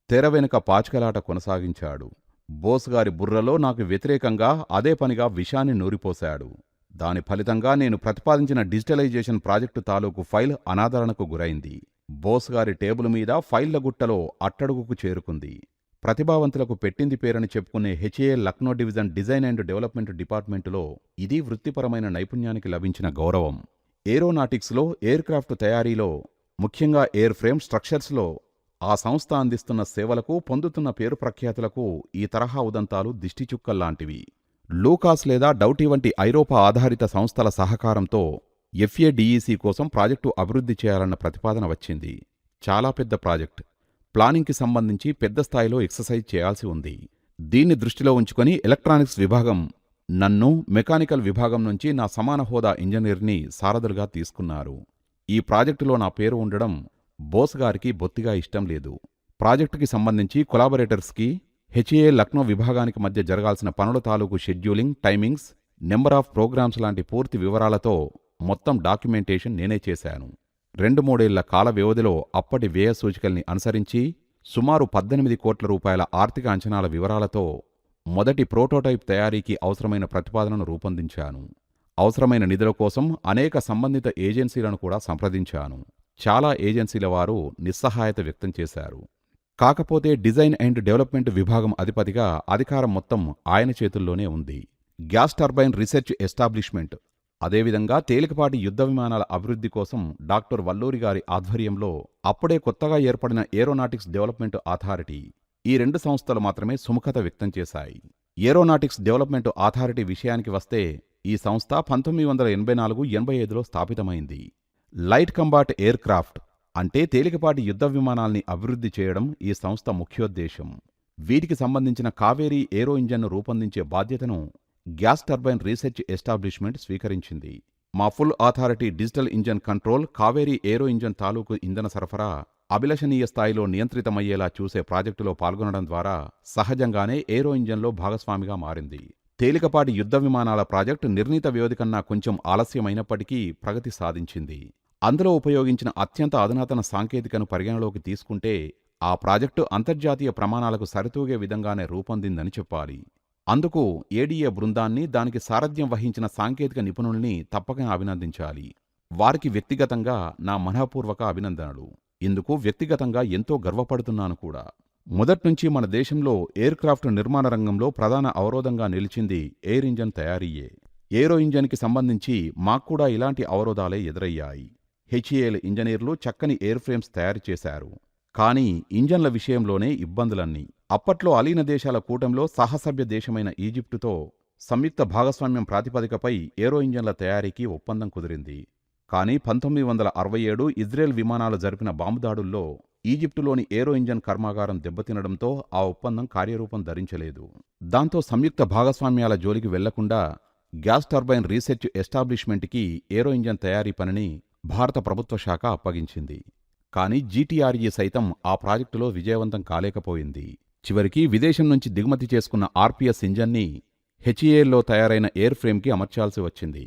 తెర వెనుక పాచికలాట కొనసాగించాడు. బోస్ గారి బుర్రలో నాకు వ్యతిరేకంగా అదే పనిగా విషాన్ని నూరిపోశాడు. దాని ఫలితంగా నేను ప్రతిపాదించిన డిజిటలైజేషన్ ప్రాజెక్టు తాలూకు ఫైల్ అనాదరణకు గురైంది. బోస్ గారి టేబుల్ మీద ఫైళ్ల గుట్టలో అట్టడుగుకు చేరుకుంది. ప్రతిభావంతులకు పెట్టింది పేరని చెప్పుకునే HAL Lucknow division design and development డిపార్ట్మెంటులో ఇది వృత్తిపరమైన నైపుణ్యానికి లభించిన గౌరవం. ఏరోనాటిక్స్లో, ఎయిర్ క్రాఫ్ట్ తయారీలో, ముఖ్యంగా ఎయిర్ ఫ్రేమ్ స్ట్రక్చర్స్లో ఆ సంస్థ అందిస్తున్న సేవలకు, పొందుతున్న పేరు ప్రఖ్యాతులకు ఈ తరహా ఉదంతాలు దిష్టిచుక్కల్లాంటివి. లూకాస్ లేదా డౌటీ వంటి ఐరోపా ఆధారిత సంస్థల సహకారంతో ఎఫ్ఏడిఈసి కోసం ప్రాజెక్టు అభివృద్ధి చేయాలన్న ప్రతిపాదన వచ్చింది. చాలా పెద్ద ప్రాజెక్ట్. ప్లానింగ్కి సంబంధించి పెద్ద స్థాయిలో ఎక్సర్సైజ్ చేయాల్సి ఉంది. దీన్ని దృష్టిలో ఉంచుకొని ఎలక్ట్రానిక్స్ విభాగం నన్ను మెకానికల్ విభాగం నుంచి నా సమాన హోదా ఇంజనీర్ని సారథులుగా తీసుకున్నారు. ఈ ప్రాజెక్టులో నా పేరు ఉండడం బోస్ గారికి బొత్తిగా ఇష్టం లేదు. ప్రాజెక్టుకి సంబంధించి కొలాబరేటర్స్కి, హెచ్ఏఎల్ లక్నో విభాగానికి మధ్య జరగాల్సిన పనుల తాలూకు scheduling, timings, number of programs లాంటి పూర్తి వివరాలతో మొత్తం డాక్యుమెంటేషన్ నేనే చేశాను. 2-3 ఏళ్ల కాల వ్యవధిలో అప్పటి వ్యయ సూచికల్ని అనుసరించి సుమారు 18 కోట్ల రూపాయల ఆర్థిక అంచనాల వివరాలతో మొదటి ప్రోటోటైప్ తయారీకి అవసరమైన ప్రతిపాదనను రూపొందించాను. అవసరమైన నిధుల కోసం అనేక సంబంధిత ఏజెన్సీలను కూడా సంప్రదించాను. చాలా ఏజెన్సీల వారు నిస్సహాయత వ్యక్తం చేశారు. కాకపోతే డిజైన్ అండ్ డెవలప్మెంట్ విభాగం అధిపతిగా అధికారం మొత్తం ఆయన చేతుల్లోనే ఉంది. గ్యాస్ టర్బైన్ రీసెర్చ్ ఎస్టాబ్లిష్మెంట్, అదేవిధంగా తేలికపాటి యుద్ధ విమానాల అభివృద్ధి కోసం డాక్టర్ వల్లూరి గారి ఆధ్వర్యంలో అప్పుడే కొత్తగా ఏర్పడిన ఏరోనాటిక్స్ డెవలప్మెంట్ అథారిటీ, ఈ 2 సంస్థలు మాత్రమే సుముఖత వ్యక్తం చేశాయి. ఏరోనాటిక్స్ డెవలప్మెంట్ అథారిటీ విషయానికి వస్తే ఈ సంస్థ 1984-85లో స్థాపితమైంది. లైట్ కంబాట్ ఎయిర్ క్రాఫ్ట్ అంటే తేలికపాటి యుద్ధ విమానాల్ని అభివృద్ధి చేయడం ఈ సంస్థ ముఖ్యోద్దేశం. వీటికి సంబంధించిన కావేరీ ఏరో ఇంజన్ను రూపొందించే బాధ్యతను గ్యాస్ టర్బైన్ రీసెర్చ్ ఎస్టాబ్లిష్మెంట్ స్వీకరించింది. మా full authority digital engine control, Kaveri aero engine తాలూకు ఇంధన సరఫరా అభిలషణీయ స్థాయిలో నియంత్రితమయ్యేలా చూసే ప్రాజెక్టులో పాల్గొనడం ద్వారా సహజంగానే ఏరో ఇంజన్లో భాగస్వామిగా మారింది. తేలికపాటి యుద్ధ విమానాల ప్రాజెక్టు నిర్ణీత వ్యవధి కన్నా కొంచెం ఆలస్యమైనప్పటికీ ప్రగతి సాధించింది. అందులో ఉపయోగించిన అత్యంత అధునాతన సాంకేతికను పరిగణలోకి తీసుకుంటే ఆ ప్రాజెక్టు అంతర్జాతీయ ప్రమాణాలకు సరితూగే విధంగానే రూపొందిందని చెప్పాలి. అందుకు ఏడీఏ బృందాన్ని, దానికి సారథ్యం వహించిన సాంకేతిక నిపుణుల్ని తప్పక అభినందించాలి. వారికి వ్యక్తిగతంగా నా మనఃపూర్వక అభినందనలు. ఇందుకు వ్యక్తిగతంగా ఎంతో గర్వపడుతున్నాను కూడా. మొదట్నుంచి మన దేశంలో ఎయిర్ క్రాఫ్ట్ నిర్మాణ రంగంలో ప్రధాన అవరోధంగా నిలిచింది ఎయిర్ ఇంజన్ తయారీయే. ఏరో ఇంజన్కి సంబంధించి మాక్కూడా ఇలాంటి అవరోధాలే ఎదురయ్యాయి. హెచ్ఏఎల్ ఇంజనీర్లు చక్కని ఎయిర్ ఫ్రేమ్స్ తయారు చేశారు. కానీ ఇంజన్ల విషయంలోనే ఇబ్బందులన్నీ. అప్పట్లో అలీన దేశాల కూటమిలో సహసభ్య దేశమైన ఈజిప్టుతో సంయుక్త భాగస్వామ్యం ప్రాతిపదికపై ఏరో ఇంజన్ల తయారీకి ఒప్పందం కుదిరింది. కానీ 1967 ఇజ్రాయెల్ విమానాలు జరిపిన బాంబుదాడుల్లో ఈజిప్టులోని ఏరో ఇంజన్ కర్మాగారం దెబ్బతినడంతో ఆ ఒప్పందం కార్యరూపం ధరించలేదు. దాంతో సంయుక్త భాగస్వామ్యాల జోలికి వెళ్లకుండా గ్యాస్ టర్బైన్ రీసెర్చ్ ఎస్టాబ్లిష్మెంట్కి ఏరో ఇంజన్ తయారీ పనిని భారత ప్రభుత్వ శాఖ అప్పగించింది. కానీ జీటీఆర్ఈ సైతం ఆ ప్రాజెక్టులో విజయవంతం కాలేకపోయింది. చివరికి విదేశం నుంచి దిగుమతి చేసుకున్న ఆర్పీఎస్ ఇంజన్ని హెచ్ఈఏల్లో తయారైన ఎయిర్ ఫ్రేమ్కి అమర్చాల్సి వచ్చింది.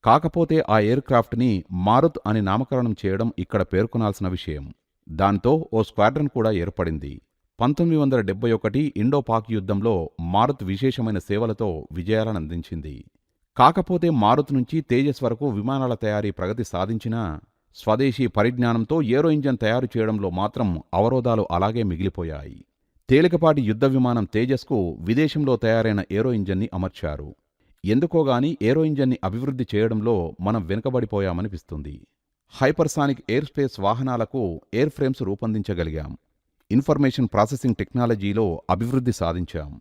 కాకపోతే ఆ ఎయిర్ క్రాఫ్ట్ని మారుత్ అని నామకరణం చేయడం ఇక్కడ పేర్కొనాల్సిన విషయం. దాంతో ఓ స్క్వాడ్రన్ కూడా ఏర్పడింది. 1971 ఇండో-పాక్ యుద్ధంలో మారుత్ విశేషమైన సేవలతో విజయాలనందించింది. కాకపోతే మారుత్ నుంచి తేజస్ వరకు విమానాల తయారీ ప్రగతి సాధించినా స్వదేశీ పరిజ్ఞానంతో ఏరో ఇంజన్ తయారు చేయడంలో మాత్రం అవరోధాలు అలాగే మిగిలిపోయాయి. తేలికపాటి యుద్ధ విమానం తేజస్కు విదేశంలో తయారైన ఏరో ఇంజన్ని అమర్చారు. ఎందుకోగాని ఏరో ఇంజన్ని అభివృద్ధి చేయడంలో మనం వెనుకబడిపోయామనిపిస్తుంది. హైపర్సానిక్ ఎయిర్ స్పేస్ వాహనాలకు ఎయిర్ ఫ్రేమ్స్ రూపొందించగలిగాం. ఇన్ఫర్మేషన్ ప్రాసెసింగ్ టెక్నాలజీలో అభివృద్ధి సాధించాం.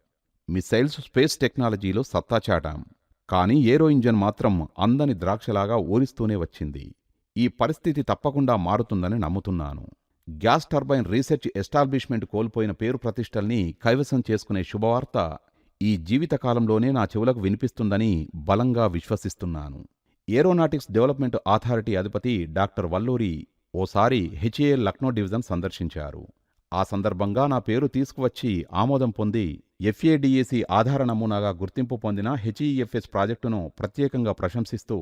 మిసైల్స్, స్పేస్ టెక్నాలజీలో సత్తా చాటాం. కానీ ఏరో ఇంజన్ మాత్రం అందని ద్రాక్షలాగా ఊరిస్తూనే వచ్చింది. ఈ పరిస్థితి తప్పకుండా మారుతుందని నమ్ముతున్నాను. గ్యాస్ టర్బైన్ రీసెర్చ్ ఎస్టాబ్లిష్మెంట్ కోల్పోయిన పేరు ప్రతిష్టల్ని కైవసం చేసుకునే శుభవార్త ఈ జీవితకాలంలోనే నా చెవులకు వినిపిస్తుందని బలంగా విశ్వసిస్తున్నాను. ఏరోనాటిక్స్ డెవలప్మెంట్ అథారిటీ అధిపతి డాక్టర్ వల్లూరి ఓసారి హెచ్ఏఎల్ లక్నో డివిజన్ సందర్శించారు. ఆ సందర్భంగా నా పేరు తీసుకువచ్చి ఆమోదం పొంది ఎఫ్ఏడిఏసి ఆధార నమూనాగా గుర్తింపు పొందిన హెచ్ఈఎఫ్ఎస్ ప్రాజెక్టును ప్రత్యేకంగా ప్రశంసిస్తూ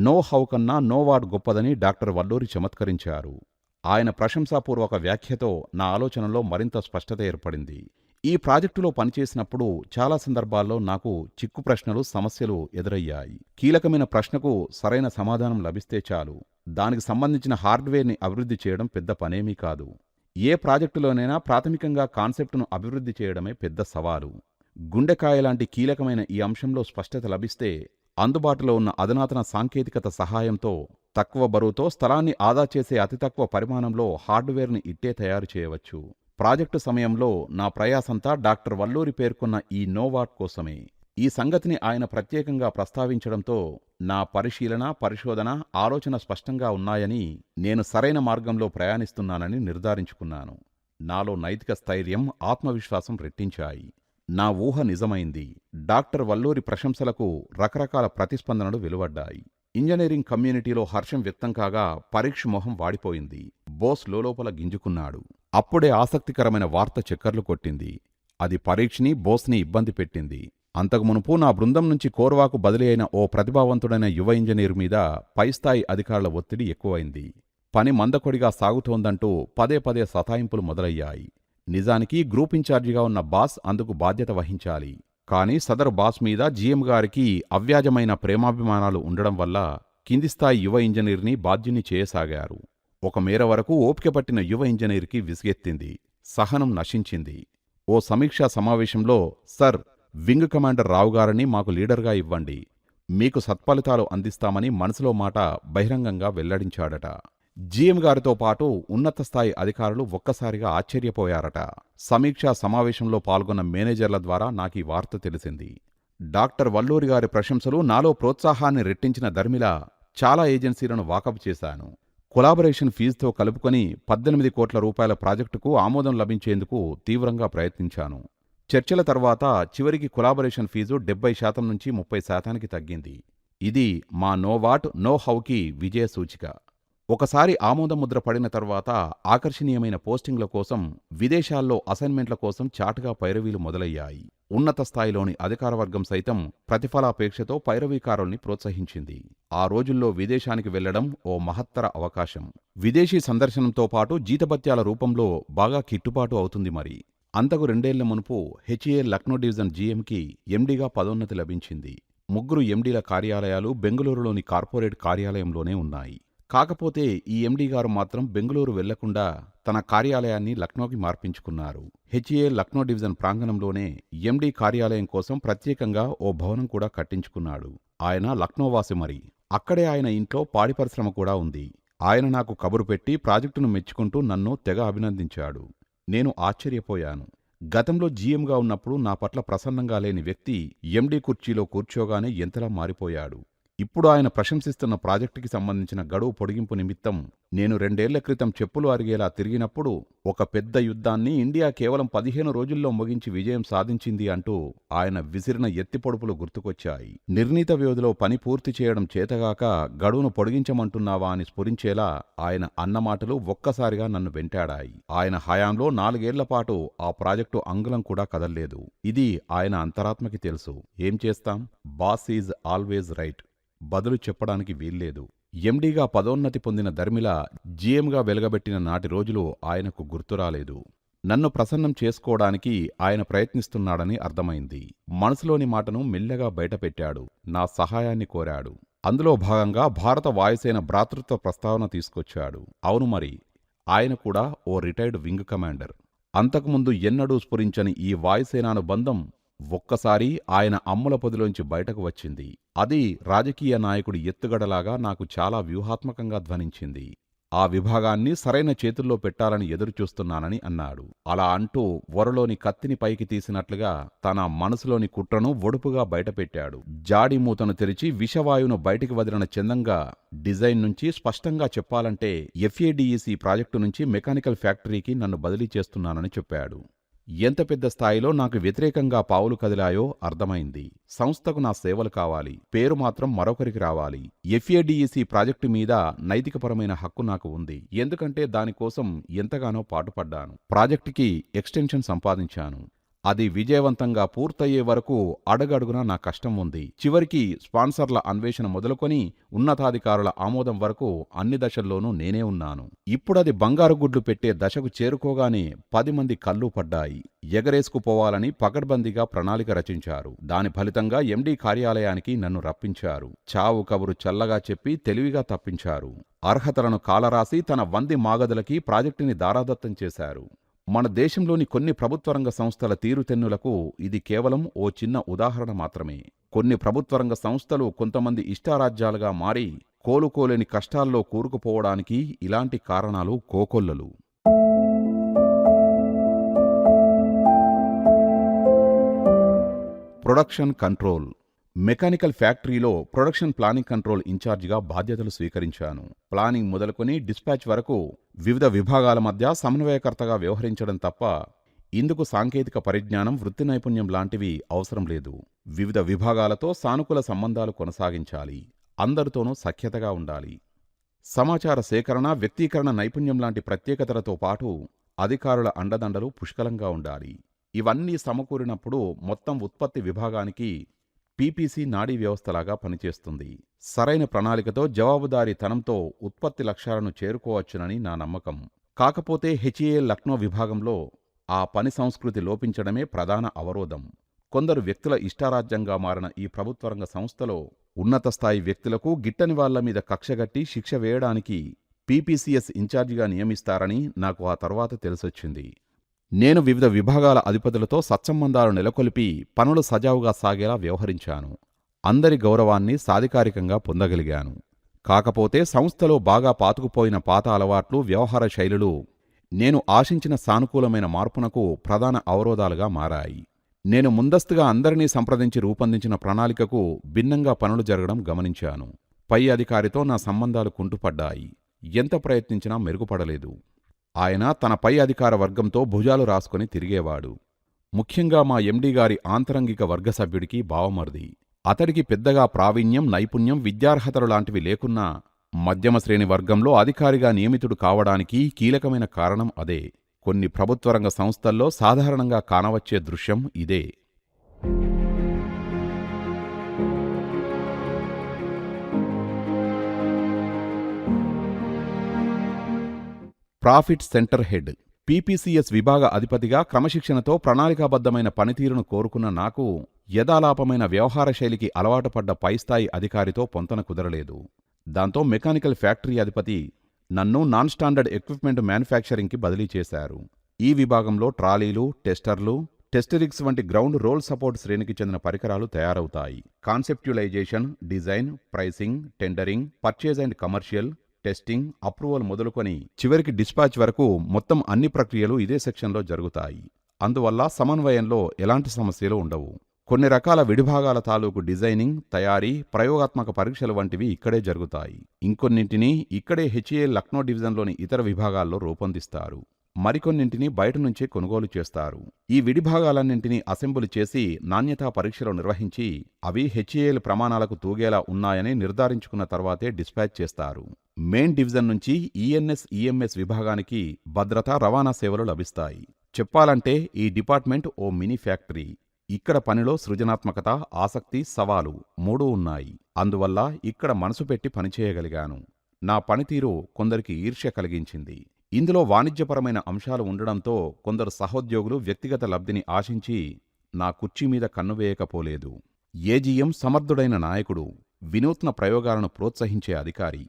నో హౌ కన్నా నో వాట్ గొప్పదని డాక్టర్ వల్లూరి చమత్కరించారు. ఆయన ప్రశంసాపూర్వక వ్యాఖ్యతో నా ఆలోచనలో మరింత స్పష్టత ఏర్పడింది. ఈ ప్రాజెక్టులో పనిచేసినప్పుడు చాలా సందర్భాల్లో నాకు చిక్కు ప్రశ్నలు, సమస్యలు ఎదురయ్యాయి. కీలకమైన ప్రశ్నకు సరైన సమాధానం లభిస్తే చాలు. దానికి సంబంధించిన హార్డ్వేర్ని అభివృద్ధి చేయడం పెద్ద పనేమీ కాదు. ఏ ప్రాజెక్టులోనైనా ప్రాథమికంగా కాన్సెప్టును అభివృద్ధి చేయడమే పెద్ద సవాలు. గుండెకాయలాంటి కీలకమైన ఈ అంశంలో స్పష్టత లభిస్తే అందుబాటులో ఉన్న అధునాతన సాంకేతికత సహాయంతో తక్కువ బరువుతో స్థలాన్ని ఆదా చేసే అతి తక్కువ పరిమాణంలో హార్డ్వేర్ని ఇట్టే తయారు చేయవచ్చు. ప్రాజెక్టు సమయంలో నా ప్రయాసంతా డాక్టర్ వల్లూరి పేర్కొన్న ఈ నోవాట్ కోసమే. ఈ సంగతిని ఆయన ప్రత్యేకంగా ప్రస్తావించడంతో నా పరిశీలన, పరిశోధన, ఆలోచన స్పష్టంగా ఉన్నాయని, నేను సరైన మార్గంలో ప్రయాణిస్తున్నానని నిర్ధారించుకున్నాను. నాలో నైతిక స్థైర్యం, ఆత్మవిశ్వాసం రెట్టించాయి. నా ఊహ నిజమైంది. డాక్టర్ వల్లూరి ప్రశంసలకు రకరకాల ప్రతిస్పందనలు వెలువడ్డాయి. ఇంజనీరింగ్ కమ్యూనిటీలో హర్షం వ్యక్తం కాగా పరీక్ష మొహం వాడిపోయింది. బోస్ లోలోపల గింజుకున్నాడు. అప్పుడే ఆసక్తికరమైన వార్త చక్కర్లు కొట్టింది. అది పరీక్షని, బోస్ని ఇబ్బంది పెట్టింది. అంతకుమునుపు నా బృందం నుంచి కోర్వాకు బదిలీ అయిన ఓ ప్రతిభావంతుడైన యువ ఇంజనీర్ మీద పైస్థాయి అధికారుల ఒత్తిడి ఎక్కువైంది. పని మందకొడిగా సాగుతోందంటూ పదే పదే సతాయింపులు మొదలయ్యాయి. నిజానికి గ్రూప్ ఇన్ఛార్జిగా ఉన్న బాస్ అందుకు బాధ్యత వహించాలి. కానీ సదరు బాస్ మీద జీఎం గారికి అవ్యాజమైన ప్రేమాభిమానాలు ఉండడం వల్ల కింది స్థాయి యువ ఇంజనీర్ని బాధ్యుని చేయసాగారు. ఒక మేర వరకు ఓపిక పట్టిన యువ ఇంజనీర్కి విసిగెత్తింది. సహనం నశించింది. ఓ సమీక్షా సమావేశంలో, సర్, వింగ్ కమాండర్ రావుగారిని మాకు లీడర్గా ఇవ్వండి, మీకు సత్ఫలితాలు అందిస్తామని మనసులో మాట బహిరంగంగా వెల్లడించాడట. జీఎం గారితో పాటు ఉన్నత స్థాయి అధికారులు ఒక్కసారిగా ఆశ్చర్యపోయారట. సమీక్షా సమావేశంలో పాల్గొన్న మేనేజర్ల ద్వారా నాకీ వార్త తెలిసింది. డాక్టర్ వల్లూరి గారి ప్రశంసలు నాలో ప్రోత్సాహాన్ని రెట్టించిన దర్మిలా చాలా ఏజెన్సీలను వాకప్ చేశాను. కొలాబరేషన్ ఫీజుతో కలుపుకొని 18 కోట్ల రూపాయల ప్రాజెక్టుకు ఆమోదం లభించేందుకు తీవ్రంగా ప్రయత్నించాను. చర్చల తర్వాత చివరికి కొలాబరేషన్ ఫీజు 70% నుంచి 30%కి తగ్గింది. ఇది మా నోవాట్, నో హౌకి విజయ సూచిక. ఒకసారి ఆమోదముద్ర పడిన తర్వాత ఆకర్షణీయమైన పోస్టింగ్ల కోసం, విదేశాల్లో అసైన్మెంట్ల కోసం చాటుగా పైరవీలు మొదలయ్యాయి. ఉన్నత స్థాయిలోని అధికారవర్గం సైతం ప్రతిఫలాపేక్షతో పైరవీకారుల్ని ప్రోత్సహించింది. ఆ రోజుల్లో విదేశానికి వెళ్లడం ఓ మహత్తర అవకాశం. విదేశీ సందర్శనంతో పాటు జీతభత్యాల రూపంలో బాగా కిట్టుబాటు అవుతుంది మరి. అంతకు 2 ఏళ్ల మునుపు హెచ్ఏఎల్ లక్నో డివిజన్ జీఎంకి ఎండీగా పదోన్నతి లభించింది. 3 ఎండీల కార్యాలయాలు బెంగుళూరులోని కార్పొరేట్ కార్యాలయంలోనే ఉన్నాయి. కాకపోతే ఈ ఎండీ గారు మాత్రం బెంగుళూరు వెళ్లకుండా తన కార్యాలయాన్ని లక్నోకి మార్పించుకున్నారు. హెచ్ఏఎల్ లక్నో డివిజన్ ప్రాంగణంలోనే ఎండీ కార్యాలయం కోసం ప్రత్యేకంగా ఓ భవనం కూడా కట్టించుకున్నాడు. ఆయన లక్నోవాసి మరి. అక్కడే ఆయన ఇంట్లో పాడి పరిశ్రమ కూడా ఉంది. ఆయన నాకు కబురు పెట్టి ప్రాజెక్టును మెచ్చుకుంటూ నన్ను తెగ అభినందించాడు. నేను ఆశ్చర్యపోయాను. గతంలో జీఎంగా ఉన్నప్పుడు నా పట్ల ప్రసన్నంగా లేని వ్యక్తి ఎండీ కుర్చీలో కూర్చోగానే ఎంతలా మారిపోయాడు. ఇప్పుడు ఆయన ప్రశంసిస్తున్న ప్రాజెక్టుకి సంబంధించిన గడువు పొడిగింపు నిమిత్తం నేను 2 ఏళ్ల క్రితం చెప్పులు అరిగేలా తిరిగినప్పుడు ఒక పెద్ద యుద్ధాన్ని ఇండియా కేవలం 15 రోజుల్లో ముగించి విజయం సాధించింది అంటూ ఆయన విసిరిన ఎత్తిపొడుపులు గుర్తుకొచ్చాయి. నిర్ణీత వ్యవధిలో పని పూర్తి చేయడం చేతగాక గడువును పొడిగించమంటున్నావా అని స్ఫురించేలా ఆయన అన్నమాటలు ఒక్కసారిగా నన్ను వెంటాడాయి. ఆయన హయాంలో 4 ఏళ్ల పాటు ఆ ప్రాజెక్టు అంగుళం కూడా కదల్లేదు. ఇది ఆయన అంతరాత్మకి తెలుసు. ఏం చేస్తాం? Boss is always right. బదులు చెప్పడానికి వీల్లేదు. ఎండీగా పదోన్నతి పొందిన దర్మిల జీఎంగా వెలగబెట్టిన నాటి రోజులు ఆయనకు గుర్తురాలేదు. నన్ను ప్రసన్నం చేసుకోవడానికి ఆయన ప్రయత్నిస్తున్నాడని అర్థమైంది. మనసులోని మాటను మెల్లగా బయటపెట్టాడు. నా సహాయాన్ని కోరాడు. అందులో భాగంగా భారత వాయుసేన భ్రాతృత్వ ప్రస్తావన తీసుకొచ్చాడు. అవును మరి, ఆయన కూడా ఓ రిటైర్డ్ వింగ్ కమాండర్. అంతకుముందు ఎన్నడూ స్ఫురించని ఈ వాయుసేనానుబంధం ఒక్కసారి ఆయన అమ్ముల పొదిలోంచి బయటకు వచ్చింది. అది రాజకీయ నాయకుడి ఎత్తుగడలాగా నాకు చాలా వ్యూహాత్మకంగా ధ్వనించింది. ఆ విభాగాన్ని సరైన చేతుల్లో పెట్టాలని ఎదురుచూస్తున్నానని అన్నాడు. అలా అంటూ వరలోని కత్తిని పైకి తీసినట్లుగా తన మనసులోని కుట్రను ఒడుపుగా బయటపెట్టాడు. జాడి మూతను తెరిచి విషవాయువును బయటికి వదిలిన చందంగా డిజైన్ నుంచి స్పష్టంగా చెప్పాలంటే ఎఫ్ఏడిఈసి ప్రాజెక్టు నుంచి మెకానికల్ ఫ్యాక్టరీకి నన్ను బదిలీ చేస్తున్నానని చెప్పాడు. ఎంత పెద్ద స్థాయిలో నాకు వ్యతిరేకంగా పావులు కదిలాయో అర్థమైంది. సంస్థకు నా సేవలు కావాలి, పేరు మాత్రం మరొకరికి రావాలి. ఎఫ్ఏడిఈసి ప్రాజెక్టు మీద నైతికపరమైన హక్కు నాకు ఉంది. ఎందుకంటే దానికోసం ఎంతగానో పాటుపడ్డాను. ప్రాజెక్టుకి ఎక్స్టెన్షన్ సంపాదించాను. అది విజయవంతంగా పూర్తయ్యే వరకు అడుగడుగునా నా కష్టం ఉంది. చివరికి స్పాన్సర్ల అన్వేషణ మొదలుకొని ఉన్నతాధికారుల ఆమోదం వరకు అన్ని దశల్లోనూ నేనే ఉన్నాను. ఇప్పుడది బంగారు గుడ్లు పెట్టే దశకు చేరుకోగానే 10 మంది కళ్ళు పడ్డాయి. ఎగరేసుకుపోవాలని పకడ్బందీగా ప్రణాళిక రచించారు. దాని ఫలితంగా ఎండీ కార్యాలయానికి నన్ను రప్పించారు. చావు కబురు చల్లగా చెప్పి తెలివిగా తప్పించారు. అర్హతలను కాలరాసి తన 100 మాగదులకి ప్రాజెక్టుని దారాదత్తం చేశారు. మన దేశంలోని కొన్ని ప్రభుత్వరంగ సంస్థల తీరుతెన్నులకు ఇది కేవలం ఓ చిన్న ఉదాహరణ మాత్రమే. కొన్ని ప్రభుత్వరంగ సంస్థలు కొంతమంది ఇష్టారాజ్యాలుగా మారి కోలుకోలేని కష్టాల్లో కూరుకుపోవడానికి ఇలాంటి కారణాలు కోకొల్లలు. Production control. మెకానికల్ ఫ్యాక్టరీలో ప్రొడక్షన్ ప్లానింగ్ కంట్రోల్ ఇన్ఛార్జిగా బాధ్యతలు స్వీకరించాను. ప్లానింగ్ మొదలుకొని డిస్పాచ్ వరకు వివిధ విభాగాల మధ్య సమన్వయకర్తగా వ్యవహరించడం తప్ప ఇందుకు సాంకేతిక పరిజ్ఞానం, వృత్తి నైపుణ్యం లాంటివి అవసరం లేదు. వివిధ విభాగాలతో సానుకూల సంబంధాలు కొనసాగించాలి. అందరితోనూ సఖ్యతగా ఉండాలి. సమాచార సేకరణ, వ్యక్తీకరణ నైపుణ్యం లాంటి ప్రత్యేకతలతో పాటు అధికారుల అండదండలు పుష్కలంగా ఉండాలి. ఇవన్నీ సమకూరినప్పుడు మొత్తం ఉత్పత్తి విభాగానికి పీపీసీ నాడీ వ్యవస్థలాగా పనిచేస్తుంది. సరైన ప్రణాళికతో, జవాబుదారీతనంతో ఉత్పత్తి లక్ష్యాలను చేరుకోవచ్చునని నా నమ్మకం. కాకపోతే హెచ్ఏఎల్ లక్నో విభాగంలో ఆ పని సంస్కృతి లోపించడమే ప్రధాన అవరోధం. కొందరు వ్యక్తుల ఇష్టారాజ్యంగా మారిన ఈ ప్రభుత్వరంగ సంస్థలో ఉన్నత స్థాయి వ్యక్తులకు గిట్టని వాళ్ల మీద కక్షగట్టి శిక్ష వేయడానికి పీపీసీఎస్ ఇన్ఛార్జిగా నియమిస్తారని నాకు ఆ తర్వాత తెలిసొచ్చింది. నేను వివిధ విభాగాల అధిపతులతో సత్సంబంధాలు నెలకొల్పి పనులు సజావుగా సాగేలా వ్యవహరించాను. అందరి గౌరవాన్ని సాధికారికంగా పొందగలిగాను. కాకపోతే సంస్థలో బాగా పాతుకుపోయిన పాత అలవాట్లు, వ్యవహార శైలులు నేను ఆశించిన సానుకూలమైన మార్పునకు ప్రధాన అవరోధాలుగా మారాయి. నేను ముందస్తుగా అందరినీ సంప్రదించి రూపొందించిన ప్రణాళికకు భిన్నంగా పనులు జరగడం గమనించాను. పై అధికారితో నా సంబంధాలు కుంటుపడ్డాయి. ఎంత ప్రయత్నించినా మెరుగుపడలేదు. ఆయన తన పై అధికార వర్గంతో భుజాలు రాసుకుని తిరిగేవాడు. ముఖ్యంగా మా ఎండీ గారి ఆంతరంగిక వర్గ సభ్యుడికి బావమరిది. అతడికి పెద్దగా ప్రావీణ్యం, నైపుణ్యం, విద్యార్హతలు లాంటివి లేకున్నా మధ్యమ శ్రేణి వర్గంలో అధికారిగా నియమితుడు కావడానికి కీలకమైన కారణం అదే. కొన్ని ప్రభుత్వరంగ సంస్థల్లో సాధారణంగా కానవచ్చే దృశ్యం ఇదే. Profit centre head. పీపీసీఎస్ విభాగ అధిపతిగా క్రమశిక్షణతో ప్రణాళికాబద్ధమైన పనితీరును కోరుకున్న నాకు యథాలాపమైన వ్యవహార శైలికి అలవాటుపడ్డ పైస్థాయి అధికారితో పొంతన కుదరలేదు. దాంతో మెకానికల్ ఫ్యాక్టరీ అధిపతి నన్ను నాన్ స్టాండర్డ్ ఎక్విప్మెంట్ మ్యానుఫ్యాక్చరింగ్కి బదిలీ చేశారు. ఈ విభాగంలో ట్రాలీలు, టెస్టర్లు, టెస్టరిక్స్ వంటి గ్రౌండ్ రోల్ సపోర్ట్ శ్రేణికి చెందిన పరికరాలు తయారవుతాయి. Conceptualisation, design, pricing, tendering, purchase and commercial, testing, approval మొదలుకొని చివరికి డిస్పాచ్ వరకు మొత్తం అన్ని ప్రక్రియలు ఇదే సెక్షన్లో జరుగుతాయి. అందువల్ల సమన్వయంలో ఎలాంటి సమస్యలు ఉండవు. కొన్ని రకాల విడిభాగాల తాలూకు డిజైనింగ్, తయారీ, ప్రయోగాత్మక పరీక్షలు వంటివి ఇక్కడే జరుగుతాయి. ఇంకొన్నింటిని ఇక్కడే హెచ్ఏఎల్ లక్నో డివిజన్లోని ఇతర విభాగాల్లో రూపొందిస్తారు. మరికొన్నింటిని బయట నుంచే కొనుగోలు చేస్తారు. ఈ విడిభాగాలన్నింటినీ అసెంబుల్ చేసి నాణ్యతా పరీక్షలు నిర్వహించి అవి హెచ్ఏఎల్ ప్రమాణాలకు తూగేలా ఉన్నాయని నిర్ధారించుకున్న తర్వాతే డిస్పాచ్ చేస్తారు. మెయిన్ డివిజన్ నుంచి ఈఎన్ఎస్, ఈఎంఎస్ విభాగానికి భద్రత, రవాణా సేవలు లభిస్తాయి. చెప్పాలంటే ఈ డిపార్ట్మెంట్ ఓ మినీ ఫ్యాక్టరీ. ఇక్కడ పనిలో సృజనాత్మకత, ఆసక్తి, సవాలు మూడూ ఉన్నాయి. అందువల్ల ఇక్కడ మనసు పెట్టి పనిచేయగలిగాను. నా పనితీరు కొందరికి ఈర్ష్య కలిగించింది. ఇందులో వాణిజ్యపరమైన అంశాలు ఉండడంతో కొందరు సహోద్యోగులు వ్యక్తిగత లబ్ధిని ఆశించి నా కుర్చీ మీద కన్నువేయకపోలేదు. ఏజీఎం సమర్థుడైన నాయకుడు, వినూత్న ప్రయోగాలను ప్రోత్సహించే అధికారి,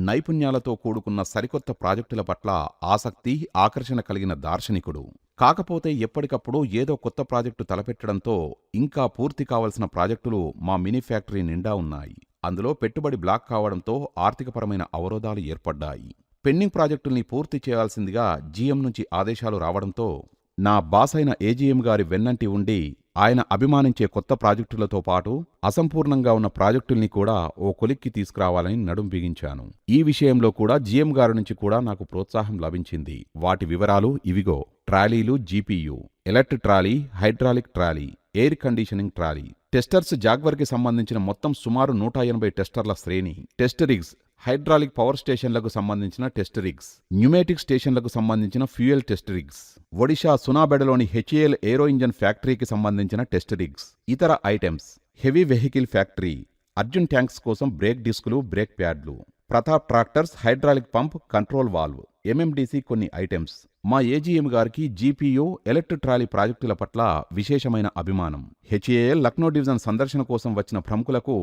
నైపుణ్యాలతో కూడుకున్న సరికొత్త ప్రాజెక్టుల పట్ల ఆసక్తి, ఆకర్షణ కలిగిన దార్శనికుడు. కాకపోతే ఎప్పటికప్పుడు ఏదో కొత్త ప్రాజెక్టు తలపెట్టడంతో ఇంకా పూర్తి కావలసిన ప్రాజెక్టులు మా మినీ ఫ్యాక్టరీ నిండా ఉన్నాయి. అందులో పెట్టుబడి బ్లాక్ కావడంతో ఆర్థికపరమైన అవరోధాలు ఏర్పడ్డాయి. పెండింగ్ ప్రాజెక్టుల్ని పూర్తి చేయాల్సిందిగా జీఎం నుంచి ఆదేశాలు రావడంతో నా బాస్ అయిన ఏజీఎం గారి వెన్నంటి ఉండి ఆయన అభిమానించే కొత్త ప్రాజెక్టులతో పాటు అసంపూర్ణంగా ఉన్న ప్రాజెక్టుల్ని కూడా ఓ కొలిక్కి తీసుకురావాలని నడుం బిగించాను. ఈ విషయంలో కూడా జీఎం గారి నుంచి కూడా నాకు ప్రోత్సాహం లభించింది. వాటి వివరాలు ఇవిగో. ట్రాలీలు, GPU, electric trolley, hydraulic trolley, air conditioning trolley, testers జాగ్వర్కి సంబంధించిన మొత్తం సుమారు 180 టెస్టర్ల శ్రేణి, టెస్ట్ రిగ్స్, హైడ్రాలిక్ పవర్ స్టేషన్లకు సంబంధించిన టెస్ట్ రిగ్స్, న్యూమేటిక్ స్టేషన్లకు సంబంధించిన ఫ్యూయల్ టెస్ట్ రిగ్స్, ఒడిషా సునాబెడలోని హెచ్ఏఎల్ ఏరో ఇంజన్ ఫ్యాక్టరీకి సంబంధించిన టెస్ట్ రిగ్స్, ఇతర items, heavy vehicle factory, Arjun tanks కోసం బ్రేక్ డిస్కులు, బ్రేక్ ప్యాడ్లు, Pratap tractors, hydraulic pump, control valve, MMDC కొన్ని ఐటెమ్స్. మా ఏజీఎం గారికి జీపీయూ, ఎలక్ట్రిక్ ట్రాలీ ప్రాజెక్టుల పట్ల విశేషమైన అభిమానం. హెచ్ఏఎల్ లక్నో డివిజన్ సందర్శన కోసం వచ్చిన ప్రముఖులకు